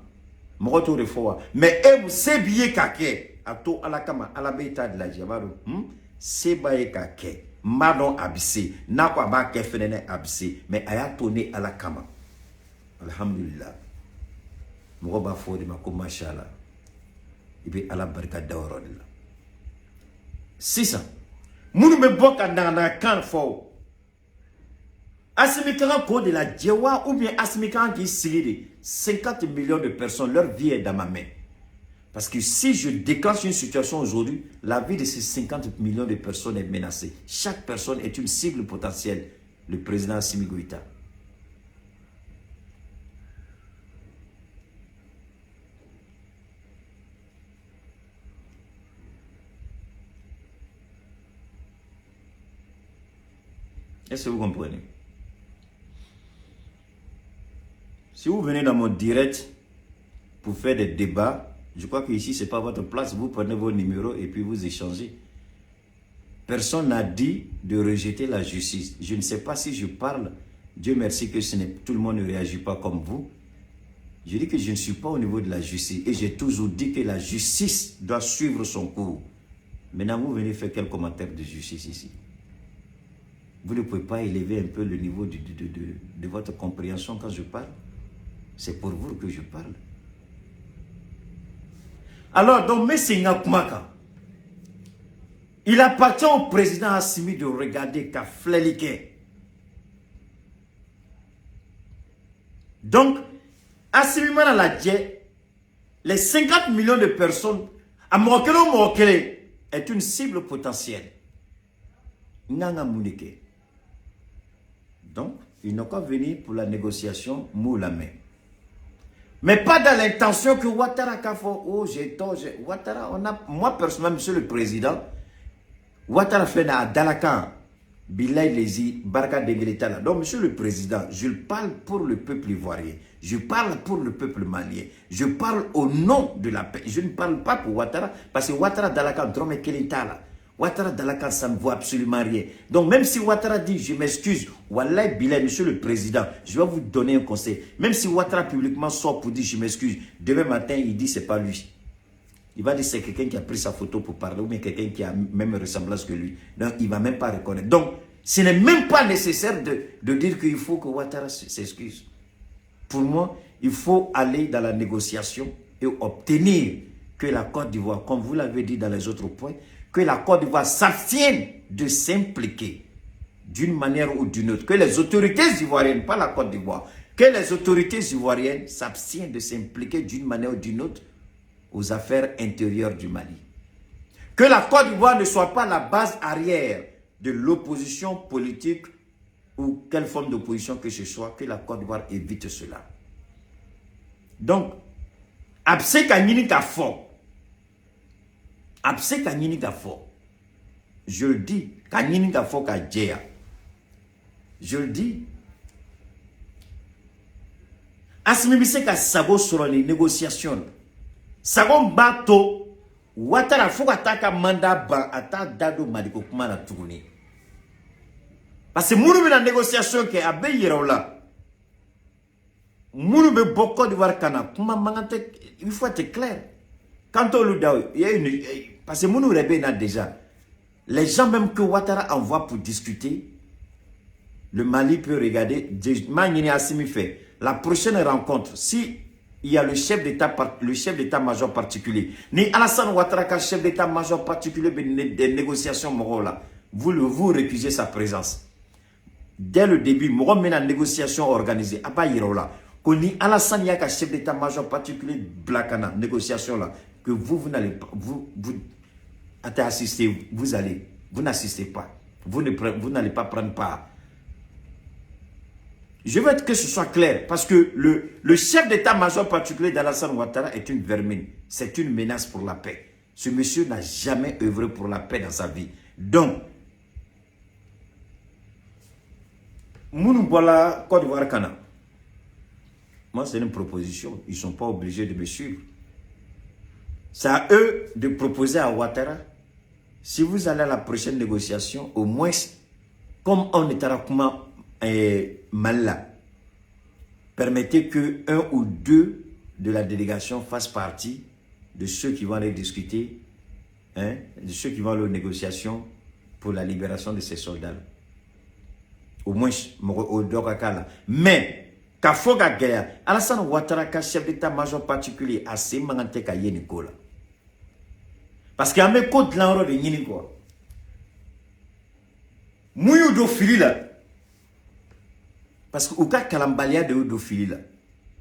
mon retour de fois, mais vous se billet kake, à tout à la kama, à la bêta de la javaro, Sebaye kake, madon abissé, n'a pas ba ke fenene abissé, mais aya tourné à la kama. Alhamdulillah. Mouroba fodi ma ko machallah. Ibi ala barka dawro dilla. 600. Munu me boka na kan fo. Assimi Kanga ko de la Djewa ou bien Assimi Kanga qui siri 50 millions de personnes, leur vie est dans ma main. Parce que si je déclenche une situation aujourd'hui, la vie de ces 50 millions de personnes est menacée. Chaque personne est une cible potentielle. Le président Assimi Goïta. Est-ce que vous comprenez? Si vous venez dans mon direct pour faire des débats, je crois que ici, ce n'est pas votre place. Vous prenez vos numéros et puis vous échangez. Personne n'a dit de rejeter la justice. Je ne sais pas si je parle. Dieu merci que tout le monde ne réagit pas comme vous. Je dis que je ne suis pas au niveau de la justice. Et j'ai toujours dit que la justice doit suivre son cours. Maintenant, vous venez faire quel commentaire de justice ici? Vous ne pouvez pas élever un peu le niveau de votre compréhension quand je parle? C'est pour vous que je parle. Alors, donc, Messinga Kumaka, il appartient au président Assimi de regarder Kaflelike. Donc, Assimi Manala les 50 millions de personnes, à Mokele est une cible potentielle. Nanga Mounike. Donc, il n'a qu'à venir pour la négociation, mou la main. Mais pas dans l'intention que Ouattara Kafo, oh j'ai tort, Ouattara, on a, moi personnellement, monsieur le président, Ouattara fait à Dalakan, Bilay Lezi, Barka Degeleta. Donc, monsieur le président, je parle pour le peuple ivoirien, je parle pour le peuple malien, je parle au nom de la paix. Je ne parle pas pour Ouattara, parce que Ouattara Dalakan, Drome Kelita là. Ouattara Dalakan, ça ne vaut absolument rien. Donc, même si Ouattara dit, je m'excuse, Wallah Bilay, monsieur le président, je vais vous donner un conseil. Même si Ouattara publiquement sort pour dire, je m'excuse, demain matin, il dit, c'est pas lui. Il va dire, c'est quelqu'un qui a pris sa photo pour parler, ou bien quelqu'un qui a même ressemblance que lui. Donc, il ne va même pas reconnaître. Donc, ce n'est même pas nécessaire de dire qu'il faut que Ouattara s'excuse. Pour moi, il faut aller dans la négociation et obtenir que la Côte d'Ivoire, comme vous l'avez dit dans les autres points, que la Côte d'Ivoire s'abstienne de s'impliquer d'une manière ou d'une autre. Que les autorités ivoiriennes, pas la Côte d'Ivoire, que les autorités ivoiriennes s'abstiennent de s'impliquer d'une manière ou d'une autre aux affaires intérieures du Mali. Que la Côte d'Ivoire ne soit pas la base arrière de l'opposition politique ou quelle forme d'opposition que ce soit, que la Côte d'Ivoire évite cela. Donc, abse Kanyini Kafo, abse Kanyini Kafo, je le dis, Kanyini Kafo Kajea, je le dis, Asmibise Ka Sago sur les négociations, Sago Bato, Ouattara Fokataka Manda Ba Ata Dado Madiko Kumana Tourné. Parce que nous avons une négociation qui est à Béhirola. Nous avons beaucoup de voir Kana. Il faut être clair. Quand on le dit, il y a une. Parce que nous avons déjà. Les gens même que Ouattara envoie pour discuter, le Mali peut regarder. Fait la prochaine rencontre, si il y a le chef d'état-major particulier, ni Alassane Ouattara, chef d'état-major particulier des négociations morales, vous récusez sa présence. Dès le début, nous avons une négociation organisée. À Bayirola, que ni Alassane Yaka, chef d'état-major particulier Blakana, négociation là, que vous n'allez pas, vous assistez, vous n'assistez pas, vous n'allez pas prendre part. Je veux que ce soit clair, parce que le chef d'état-major particulier d'Alassane Ouattara est une vermine. C'est une menace pour la paix. Ce monsieur n'a jamais œuvré pour la paix dans sa vie. Donc, Mounoubala, Côte d'Ivoire, Kana. Moi, c'est une proposition. Ils ne sont pas obligés de me suivre. C'est à eux de proposer à Ouattara, si vous allez à la prochaine négociation, au moins, comme on est à Malala, permettez que un ou deux de la délégation fassent partie de ceux qui vont aller discuter, de ceux qui vont aller aux négociations pour la libération de ces soldats. Au moins, au Dokakala. Mais, Kafoga Gaya, Alassane Ouattara, chef d'état-major particulier, a ses mangantes à Yenikola. Parce qu'il y a un code de l'enroi de Yenikola. Mouyou do fili là. Parce que ou ka kalambalia de do fili là.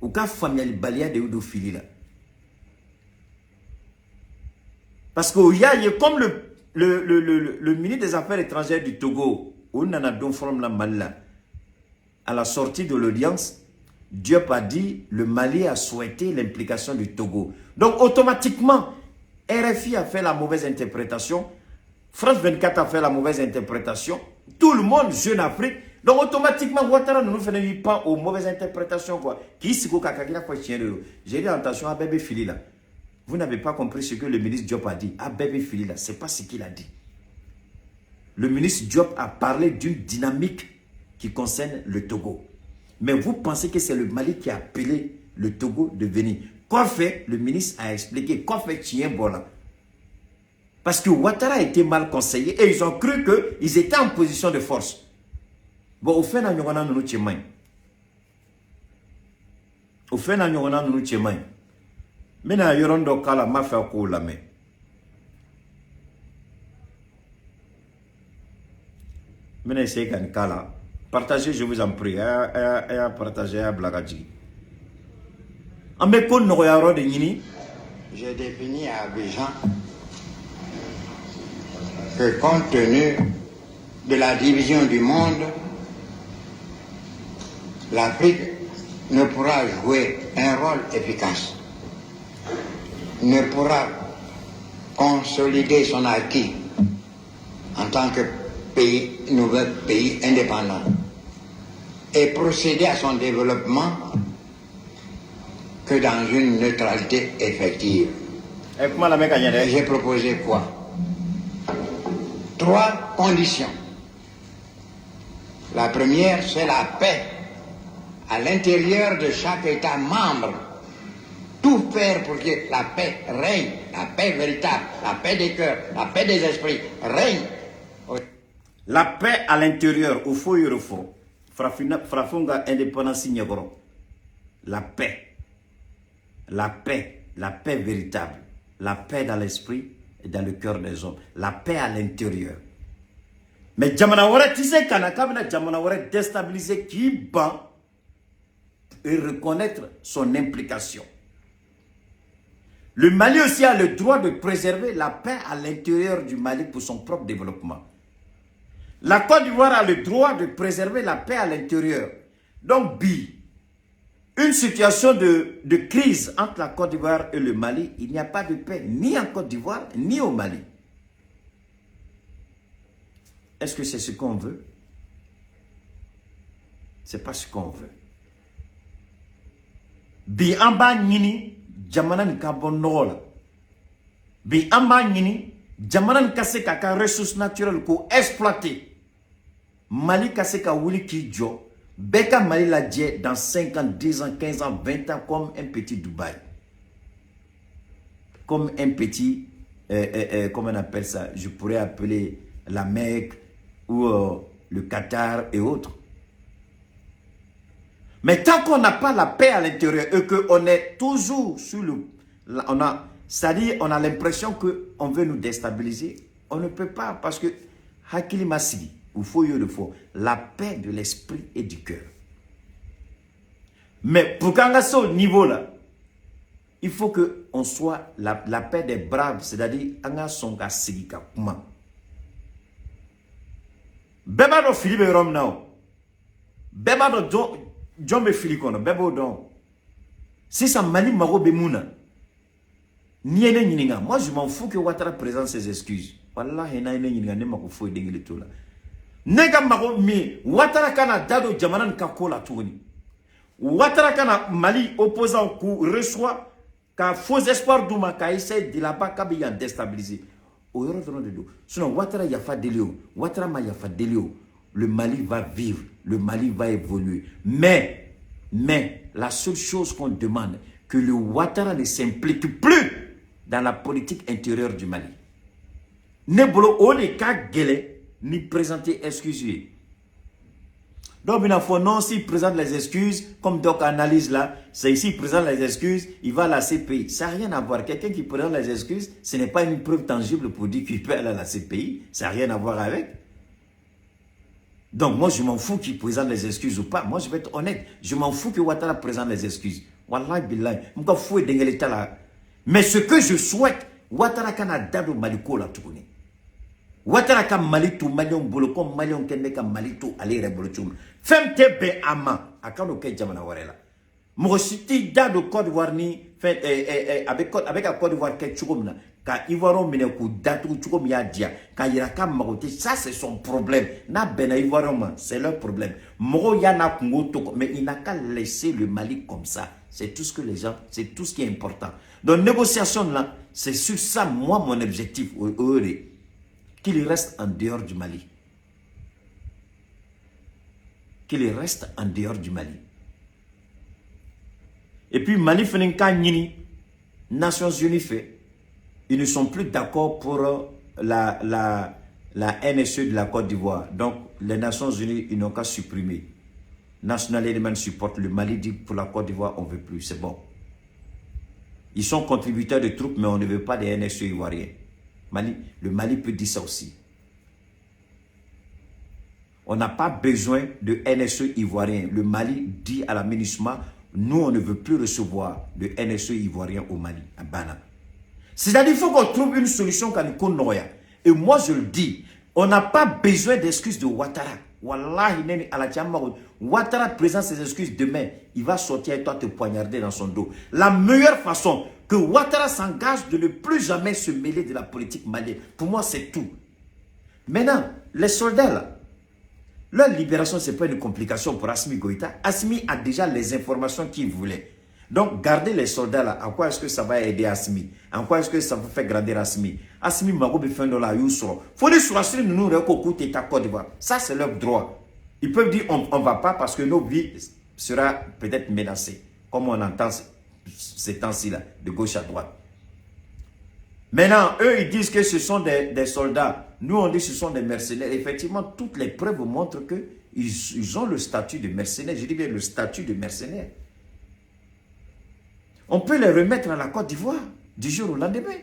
Ou ka familial balia de do fili là. Parce que y a comme le ministre des Affaires étrangères du Togo, on a don forme la Mali à la sortie de l'audience, Diop a dit le Mali a souhaité l'implication du Togo. Donc automatiquement, RFI a fait la mauvaise interprétation, France 24 a fait la mauvaise interprétation, tout le monde, Jeune Afrique. Donc automatiquement, Ouattara ne nous fait pas aux mauvaises interprétations. Quoi. Qui s'y j'ai dit attention à bébé Fili là. Vous n'avez pas compris ce que le ministre Diop a dit. À bébé Fili là, ce n'est pas ce qu'il a dit. Le ministre Diop a parlé d'une dynamique qui concerne le Togo. Mais vous pensez que c'est le Mali qui a appelé le Togo de venir. Quoi fait, le ministre a expliqué, quoi fait Tien Bola. Parce que Ouattara a été mal conseillé et ils ont cru qu'ils étaient en position de force. Bon, au fait, nous avons nous tchemain. Au fait, nous avons nous tchemain. Mais nous avons kala mafia ko la me. Mais c'est qu'un kala. Partagez, je vous en prie. Partagez à Blagadji. J'ai défini à Abidjan que compte tenu de la division du monde, l'Afrique ne pourra jouer un rôle efficace, ne pourra consolider son acquis en tant que pays, nouveau pays indépendant et procéder à son développement que dans une neutralité effective. J'ai proposé quoi? 3 conditions. La première, c'est la paix à l'intérieur de chaque État membre. Tout faire pour que la paix règne, la paix véritable, la paix des cœurs, la paix des esprits règne. La paix à l'intérieur, au fond et au fond. Frafunga indépendance Nyagoro. La paix. La paix véritable. La paix dans l'esprit et dans le cœur des hommes. La paix à l'intérieur. Mais Djamanawara, tu sais, Kanakabina Djamanawara déstabiliser qui bat et reconnaître son implication. Le Mali aussi a le droit de préserver la paix à l'intérieur du Mali pour son propre développement. La Côte d'Ivoire a le droit de préserver la paix à l'intérieur. Donc, une situation de crise entre la Côte d'Ivoire et le Mali, il n'y a pas de paix ni en Côte d'Ivoire ni au Mali. Est-ce que c'est ce qu'on veut? C'est pas ce qu'on veut. Bi amba nini jamana nka bonnola. Bi amba nini jamana nka se kaka ressources naturelles ko exploiter. Mali Kaseka Wuli Kidjo, Beka Mali la Dje dans 5 ans, 10 ans, 15 ans, 20 ans, comme un petit Dubaï. Comme un petit, comment on appelle ça? Je pourrais appeler la Mecque ou le Qatar et autres. Mais tant qu'on n'a pas la paix à l'intérieur et qu'on est toujours sur le... C'est-à-dire, on a l'impression qu'on veut nous déstabiliser. On ne peut pas parce que Hakili Massi, ou Foyo de Fo, la paix de l'esprit et du cœur. Mais pour qu'on ait ce niveau-là, il faut qu'on soit la paix des braves, c'est-à-dire qu'on a son Sigika. Beba do Philippe Romnao. Beba do John Befilikono. Beba do. Si ça Mali Maro Bemouna. Moi, je m'en fous que Ouattara présente ses excuses. Wallah, il y a une chose qui est là. Nega Maro mi Ouattara kana dado jamanan kakola tourni. Ouattara kana Mali opposant coup reçoit qu'un faux espoir d'Ouma qui essaie de là-bas qu'à déstabiliser. Sinon, Ouattara yafa delio, Ouattara ma yafa delio. Le Mali va vivre, le Mali va évoluer. Mais, la seule chose qu'on demande, que le Ouattara ne s'implique plus dans la politique intérieure du Mali. Nebolo, on est qu'à gueuler, ni présenter excuses. Donc, il faut non, s'il présente les excuses, comme Doc analyse là, c'est ici, il présente les excuses, il va à la CPI. Ça n'a rien à voir. Quelqu'un qui présente les excuses, ce n'est pas une preuve tangible pour dire qu'il peut aller à la CPI. Ça n'a rien à voir avec. Donc, moi, je m'en fous qu'il présente les excuses ou pas. Moi, je vais être honnête. Je m'en fous que Ouattara présente les excuses. Wallah, billah. M'ka fou et l'état là. Mais ce que je souhaite, Ouattara kana dado maliko la tourner. Ouattara ka malito malion boloko malion kende ka malito aller rebolochum. Fem te be ama akano ke jamana warela. Mo siti dado Côte d'Ivoire ni avec la Côte d'Ivoire ke chukomna ka Ivoiron mine ku datu chukom ya dia ka yiraka magote, ça c'est son problème. Na bena Ivoiron c'est leur problème. Mo yana kungo toko, mais il n'a qu'à laisser le Mali comme ça. C'est tout ce que les gens, c'est tout ce qui est important. Donc négociation là, c'est sur ça moi mon objectif qu'il reste en dehors du Mali. Qu'il reste en dehors du Mali. Et puis Mali Feninka Nini, Nations Unies fait, ils ne sont plus d'accord pour la NSE de la Côte d'Ivoire. Donc les Nations Unies, ils n'ont qu'à supprimer. National Element supporte, le Mali dit pour la Côte d'Ivoire, on ne veut plus, c'est bon. Ils sont contributeurs de troupes, mais on ne veut pas des NSE ivoiriens. Le Mali peut dire ça aussi. On n'a pas besoin de NSE ivoirien. Le Mali dit à la MINUSMA, nous on ne veut plus recevoir de NSE ivoirien au Mali, à Bana. C'est-à-dire qu'il faut qu'on trouve une solution quand nous connaissons. Et moi je le dis, on n'a pas besoin d'excuses de Ouattara. Wallahi, Ouattara présente ses excuses demain, il va sortir et toi te poignarder dans son dos. La meilleure façon que Ouattara s'engage de ne plus jamais se mêler de la politique malienne, pour moi c'est tout. Maintenant, les soldats là, leur libération c'est pas une complication pour Assimi Goïta. Assimi a déjà les informations qu'il voulait. Donc, garder les soldats là, en quoi est-ce que ça va aider Assimi? En quoi est-ce que ça va faire grandir Assimi? Assimi Mago Bifendo là, Yousro. Faut les choisir nous recoute et Côte d'Ivoire. Ça, c'est leur droit. Ils peuvent dire on ne va pas parce que nos vies sera peut-être menacées. Comme on entend ces temps-ci là, de gauche à droite. Maintenant, eux, ils disent que ce sont des soldats. Nous, on dit que ce sont des mercenaires. Effectivement, toutes les preuves montrent qu'ils ont le statut de mercenaires. Je dis bien le statut de mercenaires. On peut les remettre à la Côte d'Ivoire du jour au lendemain.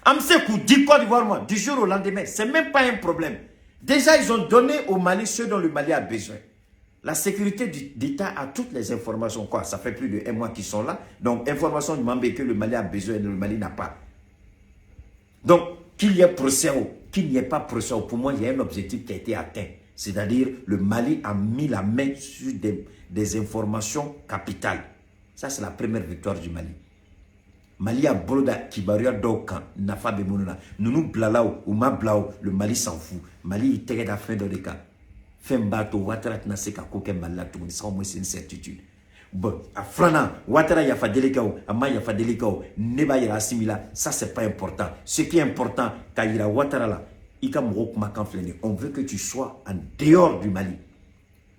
Amsekou dit Côte d'Ivoire, moi, du jour au lendemain. C'est même pas un problème. Déjà, ils ont donné au Mali ce dont le Mali a besoin. La sécurité d'État a toutes les informations. Quoi, ça fait plus de 1 mois qu'ils sont là. Donc, information du Mambé que le Mali a besoin et le Mali n'a pas. Donc, qu'il y ait procès ou qu'il n'y ait pas procès, pour moi, il y a un objectif qui a été atteint. C'est-à-dire, le Mali a mis la main sur des informations capitales. Ça, c'est la première victoire du Mali. Mali a boloda kibaria dokan nafa bemununa. Nous blalao ou ma blao, le Mali s'en fout. Mali il tege da fin de cas. Fin bato Ouattara na seka koke Mali tout ça au moins c'est une certitude. Bon, à Frana, Ouattara ya fa delikao, ama ya fa delikao, neba ya assimila, ça c'est pas important. Ce qui est important, Kaira Ouattara là, On veut que tu sois en dehors du Mali.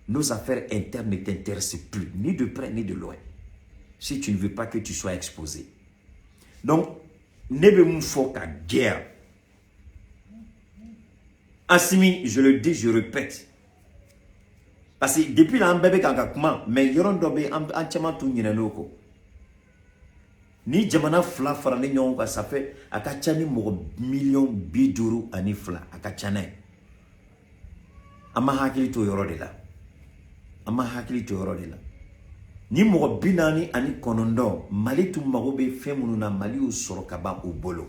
Nos affaires internes ne t'intéressent plus, ni de près ni de loin. Si tu ne veux pas que tu sois exposé. Donc, ne me faut qu'à guerre. Assimi, je le dis, je répète. Parce que depuis là, on bébé quand mais yoron dobe en tchama tout n'inanoko. Ni jamana fla farane nyonga ça fait akachani mo million biduru ani fla akachane. Ama hakili to yoro de la. Ama hakili to yoro de la. Ni mo binani ani konondo mali tu magobe femunu na mali u soro kaba u bolo.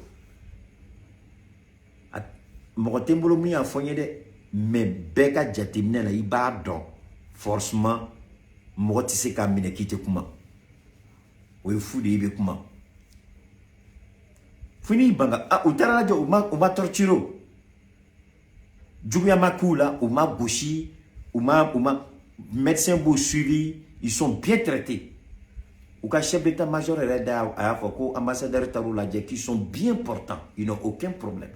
Mo tembolo mi a fonye de mais beka jatimne la iba don forcément mo tise ka mine kite kuma. O fu de ibe kuma. Fini banga utara jo uma torturo. Djouya makula uma boshi uma médecin beau suivi, ils sont bien traités. Ou ka chef d'état-major reda a foko ambassadeur tarula qui sont bien portants, ils n'ont aucun problème.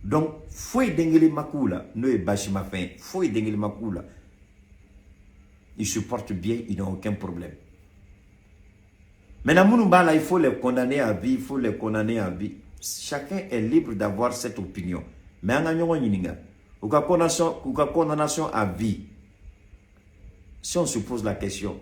Donc faut dengeli makula no e bashima fin, faut dengeli makula. Ils se portent bien, ils n'ont aucun problème. Maintenant, Mounoubala, il faut les condamner à vie, il faut les condamner à vie. Chacun est libre d'avoir cette opinion. Mais en gagnant, ou condamnation à vie. Si on se pose la question,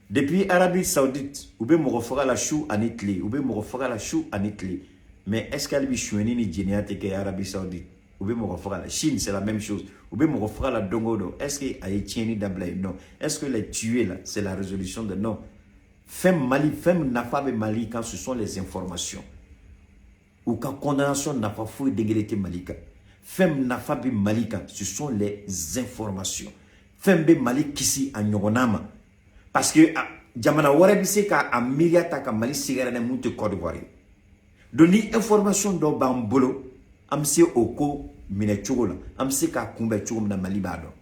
depuis Arabie Saoudite, ou bien me refera la chou en Italie, ou bien me refera la chou en Italie. Mais est-ce qu'elle est ni géniate que Arabie Saoudite? Ou bien me refera la Chine, c'est la même chose. Ou bien me refera la Dongodo. Est-ce qu'elle est tieni d'Ablay? Non. Est-ce que les tuer là, c'est la résolution de non? Femme Mali, femme Nafabe Mali, quand ce sont les informations. Ou quand condamnation n'a pas fouillé d'égalité Malika. Femme Nafabe Malika, ce sont les informations. Femme Mali Kisi en Yogonama. Parce que Jamana Warebise ka a Miriata ka Mali Sigarane Moute Côte d'Ivoire. Doni information do Bambolo, amse oko mine chogola, amse ka kumbe chogom na Mali Bado.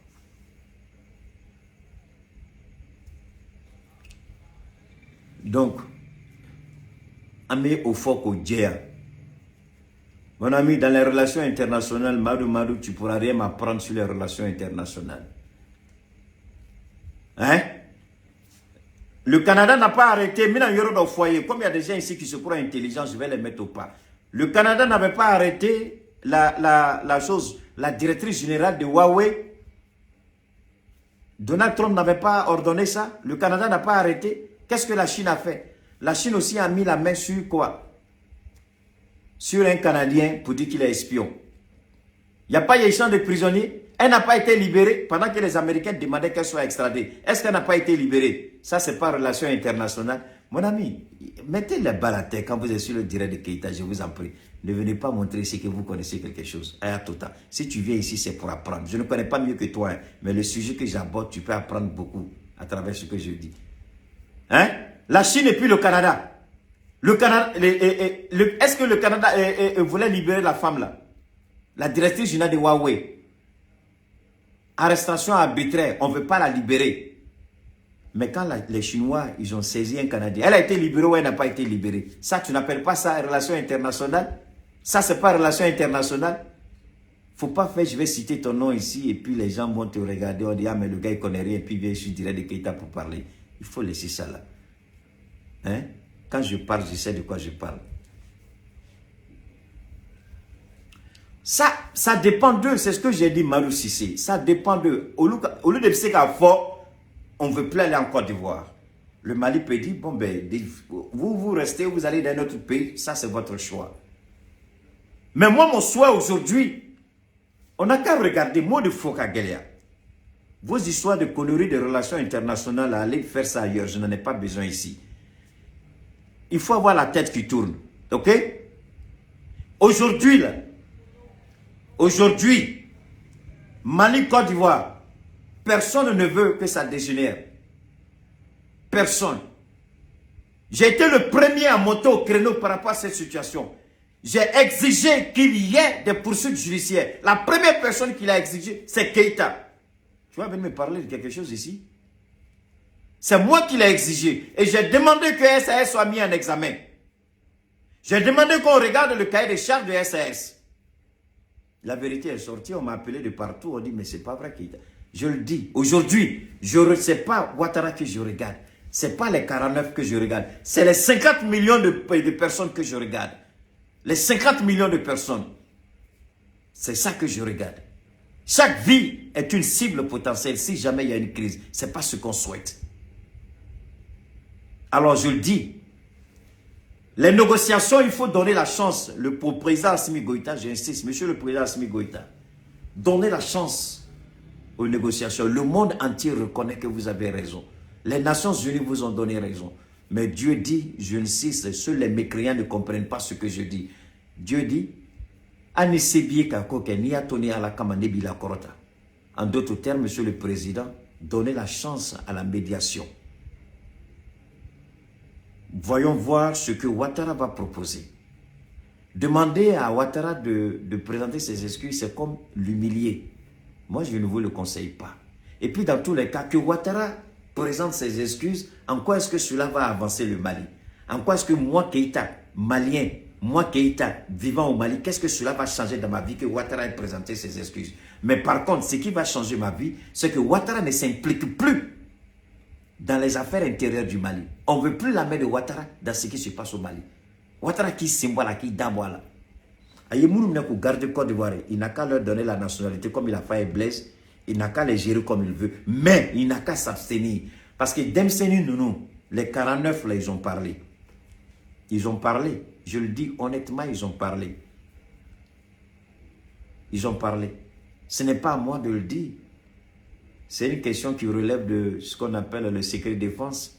Donc, Amé au Foko Djea. Mon ami, dans les relations internationales, Madou, tu pourras rien m'apprendre sur les relations internationales. Hein? Le Canada n'a pas arrêté, mais dans le foyer, comme il y a des gens ici qui se croient intelligents, je vais les mettre au pas. Le Canada n'avait pas arrêté la chose, la directrice générale de Huawei. Donald Trump n'avait pas ordonné ça. Le Canada n'a pas arrêté. Qu'est-ce que la Chine a fait? La Chine aussi a mis la main sur quoi? Sur un Canadien pour dire qu'il est espion. Il n'y a pas eu échange de prisonniers. Elle n'a pas été libérée pendant que les Américains demandaient qu'elle soit extradée. Est-ce qu'elle n'a pas été libérée? Ça, c'est pas relation internationale. Mon ami, mettez les balles à terre quand vous êtes sur le direct de Keïta, je vous en prie. Ne venez pas montrer ici que vous connaissez quelque chose. Ayatollah, si tu viens ici, c'est pour apprendre. Je ne connais pas mieux que toi, hein, mais le sujet que j'aborde, tu peux apprendre beaucoup à travers ce que je dis. Hein? La Chine et puis le Canada. Le Canada, est-ce que le Canada voulait libérer la femme là? La directrice générale de Huawei. Arrestation arbitraire, on ne veut pas la libérer. Mais quand les Chinois, ils ont saisi un Canadien, elle a été libérée ou elle n'a pas été libérée. Ça, tu n'appelles pas ça relation internationale? Ça, c'est pas relation internationale? Faut pas faire, je vais citer ton nom ici et puis les gens vont te regarder, on dit, ah mais le gars il connaît rien, et puis il vient sur direct de Keïta pour parler. Il faut laisser ça là. Hein? Quand je parle, je sais de quoi je parle. Ça dépend d'eux, c'est ce que j'ai dit, Marou Sissé. Ça dépend d'eux. Au lieu de se qu'à fort, on ne veut plus aller en Côte d'Ivoire. Le Mali peut dire, bon ben, vous restez, vous allez dans notre pays, ça c'est votre choix. Mais moi, mon souhait aujourd'hui, on n'a qu'à regarder, moi de Foka Gelia. Vos histoires de conneries de relations internationales, allez faire ça ailleurs, je n'en ai pas besoin ici. Il faut avoir la tête qui tourne, ok? Aujourd'hui, là, aujourd'hui, Mali, Côte d'Ivoire, personne ne veut que ça dégénère. Personne. J'ai été le premier à monter au créneau par rapport à cette situation. J'ai exigé qu'il y ait des poursuites judiciaires. La première personne qui l'a exigé, c'est Keïta. Tu vas venir me parler de quelque chose ici? C'est moi qui l'ai exigé. Et j'ai demandé que SAS soit mis en examen. J'ai demandé qu'on regarde le cahier des charges de SAS. La vérité est sortie, on m'a appelé de partout, on dit mais c'est pas vrai Keïta. Je le dis, aujourd'hui, je ne sais pas Ouattara que je regarde. Ce n'est pas les 49 que je regarde, c'est les 50 millions de personnes que je regarde. Les 50 millions de personnes. C'est ça que je regarde. Chaque vie est une cible potentielle si jamais il y a une crise. Ce n'est pas ce qu'on souhaite. Alors je le dis, les négociations, il faut donner la chance. Le président Assimi Goïta, j'insiste, monsieur le président Assimi Goïta, donnez la chance aux négociations. Le monde entier reconnaît que vous avez raison. Les Nations Unies vous ont donné raison. Mais Dieu dit, j'insiste, seuls les mécréants ne comprennent pas ce que je dis. Dieu dit, en d'autres termes, monsieur le président, donnez la chance à la médiation. Voyons voir ce que Ouattara va proposer. Demander à Ouattara de présenter ses excuses, c'est comme l'humilier. Moi, je ne vous le conseille pas. Et puis, dans tous les cas, que Ouattara présente ses excuses, en quoi est-ce que cela va avancer le Mali? En quoi est-ce que moi, Keïta, malien, moi, Keïta, vivant au Mali, qu'est-ce que cela va changer dans ma vie que Ouattara ait présenté ses excuses? Mais par contre, ce qui va changer ma vie, c'est que Ouattara ne s'implique plus dans les affaires intérieures du Mali. On ne veut plus la main de Ouattara dans ce qui se passe au Mali. Ouattara qui s'imboile, qui d'amboile. Ayemoulou n'a qu'à garder Côte d'Ivoire. Il n'a qu'à leur donner la nationalité comme il a fait Blaise. Il n'a qu'à les gérer comme il veut. Mais il n'a qu'à s'abstenir. Parce que Demseni Nounou, les 49 là, ils ont parlé. Ils ont parlé. Je le dis honnêtement, ils ont parlé. Ils ont parlé. Ce n'est pas à moi de le dire. C'est une question qui relève de ce qu'on appelle le secret de défense.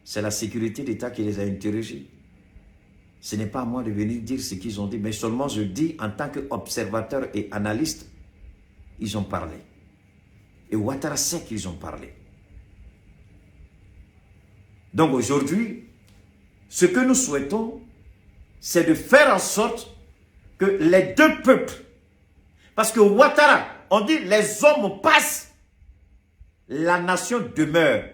C'est la sécurité d'État qui les a interrogés. Ce n'est pas à moi de venir dire ce qu'ils ont dit, mais seulement je dis en tant qu'observateur et analyste, ils ont parlé. Et Ouattara sait qu'ils ont parlé. Donc aujourd'hui, ce que nous souhaitons, c'est de faire en sorte que les deux peuples, parce que Ouattara, on dit les hommes passent, la nation demeure.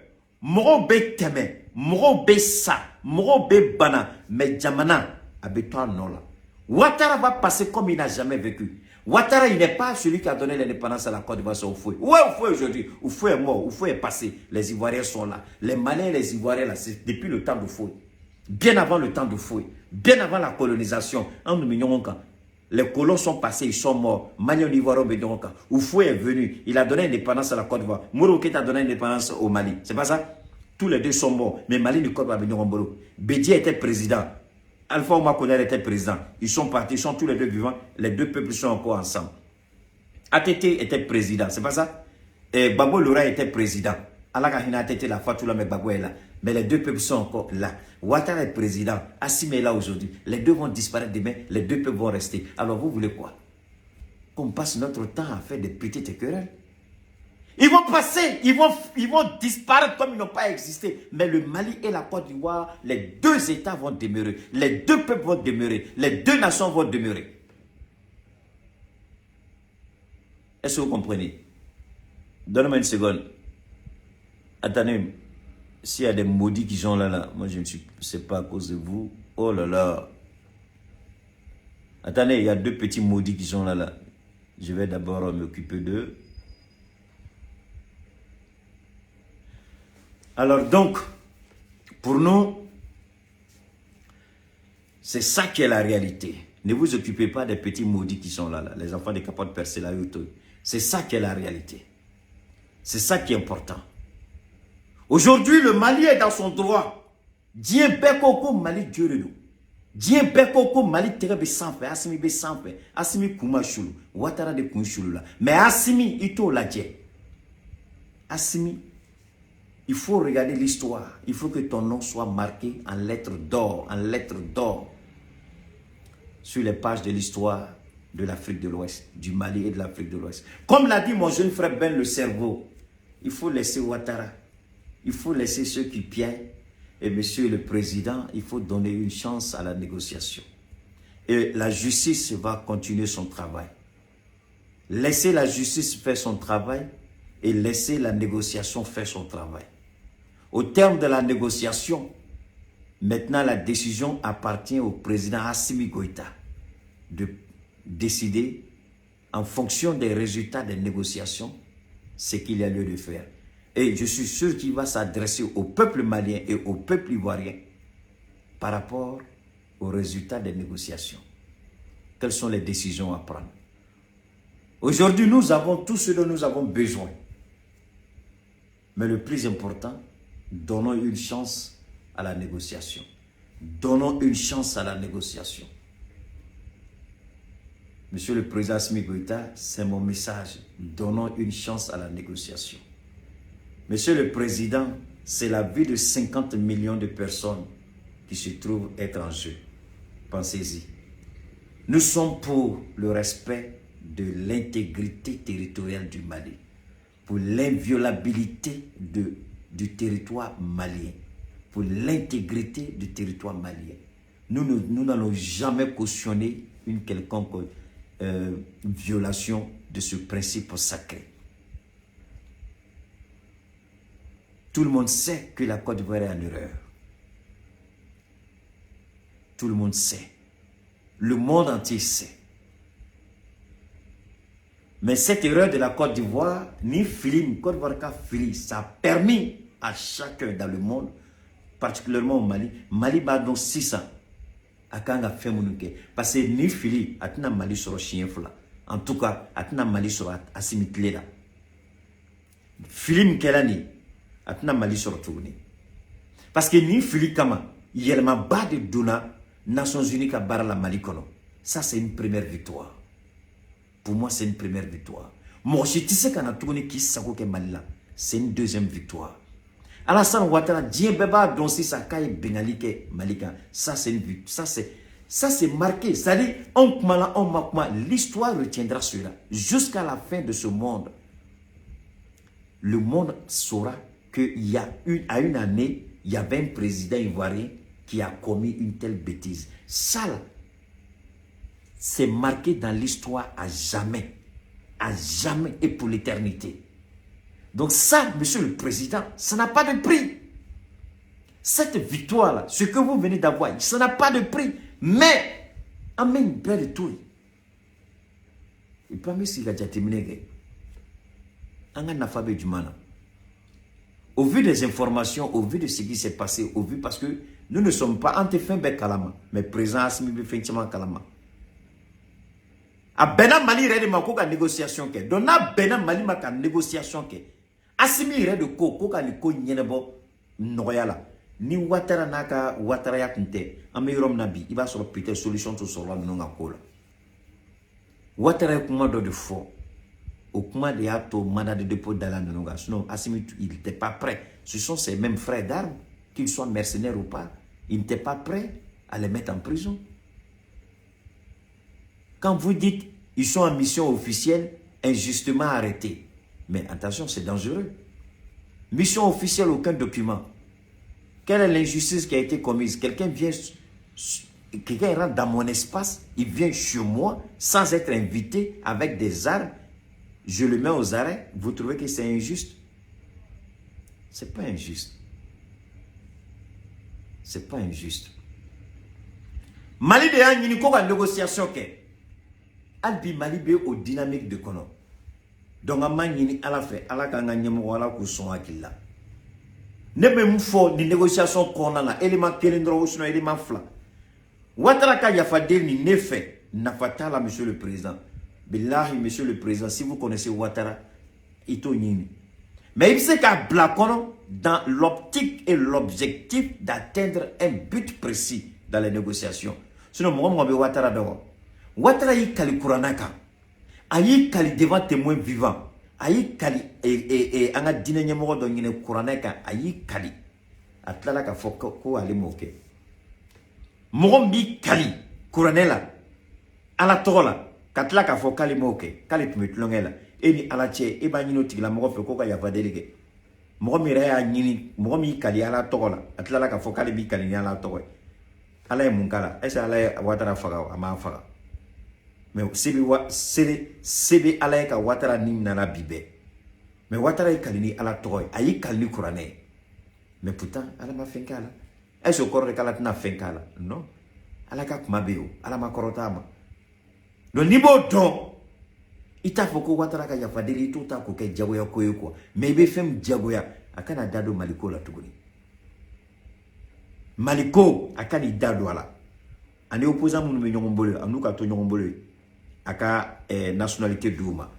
Morobe teme, morobe sa, morobe bana, mais Djamana, abeto nola. Ouattara va passer comme il n'a jamais vécu. Ouattara, il n'est pas celui qui a donné l'indépendance à la Côte d'Ivoire, c'est Oufoué. Où est Oufoué aujourd'hui? Oufoué est mort, Oufoué est passé. Les Ivoiriens sont là. Les Maliens et les Ivoiriens, là, c'est depuis le temps d'Oufoué. Bien avant le temps d'Oufoué. Bien avant la colonisation. Les colons sont passés, ils sont morts. Maliens Ivoiriens, Oufoué est venu. Il a donné l'indépendance à la Côte d'Ivoire. Moroké a donné l'indépendance au Mali. C'est pas ça? Tous les deux sont morts. Mais Mali du Côte d'Ivoire, Bédié était président. Alpha Ouma Konaré était président. Ils sont partis, ils sont tous les deux vivants. Les deux peuples sont encore ensemble. ATT était président, c'est pas ça? Et Babo Lora était président. Alakahina ATT, la Fatoula, mais Babo est là. Mais les deux peuples sont encore là. Ouattara est président. Assimi est là aujourd'hui. Les deux vont disparaître demain. Les deux peuples vont rester. Alors vous voulez quoi? Qu'on passe notre temps à faire des petites querelles? Ils vont passer, ils vont disparaître comme ils n'ont pas existé. Mais le Mali et la Côte d'Ivoire, les deux États vont demeurer. Les deux peuples vont demeurer. Les deux nations vont demeurer. Est-ce que vous comprenez? Donnez-moi une seconde. Attendez, s'il y a des maudits qui sont là, moi je ne sais pas à cause de vous. Oh là là. Attendez, il y a deux petits maudits qui sont là. Je vais d'abord m'occuper d'eux. Alors donc, pour nous, c'est ça qui est la réalité. Ne vous occupez pas des petits maudits qui sont là, les enfants des capotes percées là. C'est ça qui est la réalité. C'est ça qui est important. Aujourd'hui, le Mali est dans son droit. Dien Bekoko Mali Dieu de nous. Dien Bekoko Mali Terebe Sanfe, Assimi Be Sanfe, Assimi Kuma Chulu, Ouattara de Kunchulu là. Mais Assimi, Ito Ladje. Assimi. Il faut regarder l'histoire. Il faut que ton nom soit marqué en lettres d'or, sur les pages de l'histoire de l'Afrique de l'Ouest, du Mali et de l'Afrique de l'Ouest. Comme l'a dit mon jeune frère Ben le cerveau, il faut laisser Ouattara, il faut laisser ceux qui piaillent. Et monsieur le président, il faut donner une chance à la négociation. Et la justice va continuer son travail. Laissez la justice faire son travail et laissez la négociation faire son travail. Au terme de la négociation, maintenant la décision appartient au président Assimi Goïta de décider en fonction des résultats des négociations, ce qu'il y a lieu de faire. Et je suis sûr qu'il va s'adresser au peuple malien et au peuple ivoirien par rapport aux résultats des négociations. Quelles sont les décisions à prendre? Aujourd'hui, nous avons tout ce dont nous avons besoin. Mais le plus important, donnons une chance à la négociation. Donnons une chance à la négociation. Monsieur le Président Assimi Goïta, c'est mon message. Donnons une chance à la négociation. Monsieur le Président, c'est la vie de 50 millions de personnes qui se trouvent être en jeu. Pensez-y. Nous sommes pour le respect de l'intégrité territoriale du Mali, pour l'inviolabilité du territoire malien, pour l'intégrité du territoire malien. Nous n'allons jamais cautionner une quelconque violation de ce principe sacré. Tout le monde sait que la Côte d'Ivoire est en erreur. Tout le monde sait. Le monde entier sait. Mais cette erreur de la Côte d'Ivoire, ni Philippe, Côte d'Ivoire qu'a Philippe, ça a permis à chacun dans le monde, particulièrement au Mali, Mali bat donc 600 à Kanga Femounouke. Parce que ni Philippe, a Mali sur le chien fla. En tout cas, a Mali sur Assimitleda. Philippe Kelani, a Mali sur le tourné. Parce que ni Philippe Kama, il y a le bas de Duna, Nations Unies à Barra la Mali Kono. Ça, c'est une première victoire. Pour moi, c'est une première victoire. Moi, je sais qu'on a tourné qui s'accroche Malila. C'est une deuxième victoire. Alassane Ouattara, Dien Beba, dont si ça caille Bengalike Malika. Ça, c'est une victoire. Ça, c'est marqué. C'est-à-dire, l'histoire retiendra cela. Jusqu'à la fin de ce monde. Le monde saura qu'il y a à une année, il y avait un président ivoirien qui a commis une telle bêtise. Ça, là, c'est marqué dans l'histoire à jamais et pour l'éternité. Donc ça, monsieur le président, ça n'a pas de prix. Cette victoire-là, ce que vous venez d'avoir, ça n'a pas de prix. Mais, amène bien de tout. Il peut même s'il a déjà terminé. Au vu des informations, au vu de ce qui s'est passé, au vu parce que nous ne sommes pas anti-fin kalama, mais présent à ce moment kalama. A Bena Mali rede makoka négociation ke. Dona Bena Mali maka négociation ke. Asimi rede ko koka ni ko nyenebo noyala. Ni Ouattara naka Ouattara yakinte. Amirom nabi iba sur peut-être solution tout sur la nonga kola. Ouattara kuma do de faux. Au kuma de yato mandat de dépôt dans la nonga. Sinon Asimi il n'était pas prêt. Ce sont ses mêmes frères d'armes, qu'ils soient mercenaires ou pas. Il n'était pas prêt à les mettre en prison. Quand vous dites ils sont en mission officielle, injustement arrêtés. Mais attention, c'est dangereux. Mission officielle, aucun document. Quelle est l'injustice qui a été commise? Quelqu'un rentre dans mon espace, il vient chez moi sans être invité avec des armes. Je le mets aux arrêts. Vous trouvez que c'est injuste? C'est pas injuste. C'est pas injuste. Mali de Yang, il y a une négociation qui Albi Malibe au dynamique de Kono. Donc, à Manini, à la fin, à la Kanganyamo, à la Kousson Akila. Ne me faut ni négociation qu'on a là, élément Kelindro, sinon élément fla. Ouattaraka Yafadel ni nefe, Nafatala, monsieur le président. Billahi, monsieur le président, si vous connaissez Ouattara, Ito Nini. Mais il sait qu'à Blakono, dans l'optique et l'objectif d'atteindre un but précis dans les négociations. Sinon, moi, je vais Ouattara d'abord. Ouattara yi kali kuranaka, ayi kali devant témoin vivant, ayi kali anga dine nyamoro do ngine kuranaka, ayi kali atlala ka foko ko ali moke. Mogombi kali kuranela ala tola katla ka fokali moke, kali tumetlongela eni ala che e ba nyino tigla mogo fe ko ka ya vadelike. Mogomi re ya nyini, mogomi kali ala tola atlala ka fokali bi kali ala tola. Ala e munkala, esa ala Ouattara faga ama faga. Mais sebe ala ka Ouattara ni nana bibe. Mais Ouattara yi kalini ala toy, ayi kalini kurane. Mais pourtant ala ma fenkala. Est-ce corps de kala na fenkala? Non. Ala ka kuma beo, ala ma korotama. Le niveau don Il t'a fait quoi t'as qu'à faire des tout à côté jagoya quoi. Mais il fait jagoya. A kana dado Maliko la tuguni. Maliko a kana dado ala. Ane opposant mon numéro bolo, anou ka to bolo. Aka nationalité douma.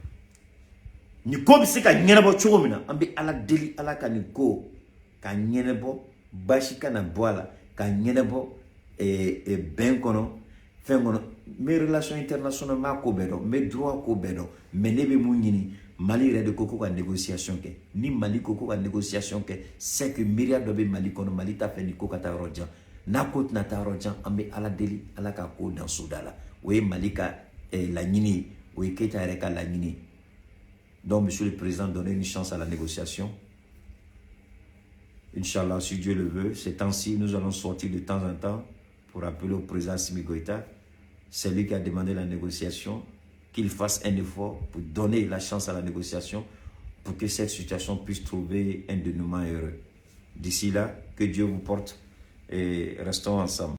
Ni ko bi se ka nyerebo chogomina, ambe ala deli ala ka ni ko ka nyerebo bashika na boala ka nyerebo ben kono fen kono mes relations internationales ma ko bedo mes droits ko bedo mais ne be munyini Mali re de koko ka négociation ke ni Mali koko ka négociation ke c'est que myriad do be Mali kono Mali ta fait ni ko ka ta rojan na ko na ta rojan ambe ala deli ala ka ko dans soudala oui Mali ka la nini oui keta re ka la nini. Donc, Monsieur le Président, donnez une chance à la négociation. Inch'Allah, si Dieu le veut, ces temps-ci, nous allons sortir de temps en temps pour appeler au président Assimi Goïta. C'est lui qui a demandé la négociation, qu'il fasse un effort pour donner la chance à la négociation pour que cette situation puisse trouver un dénouement heureux. D'ici là, que Dieu vous porte et restons ensemble.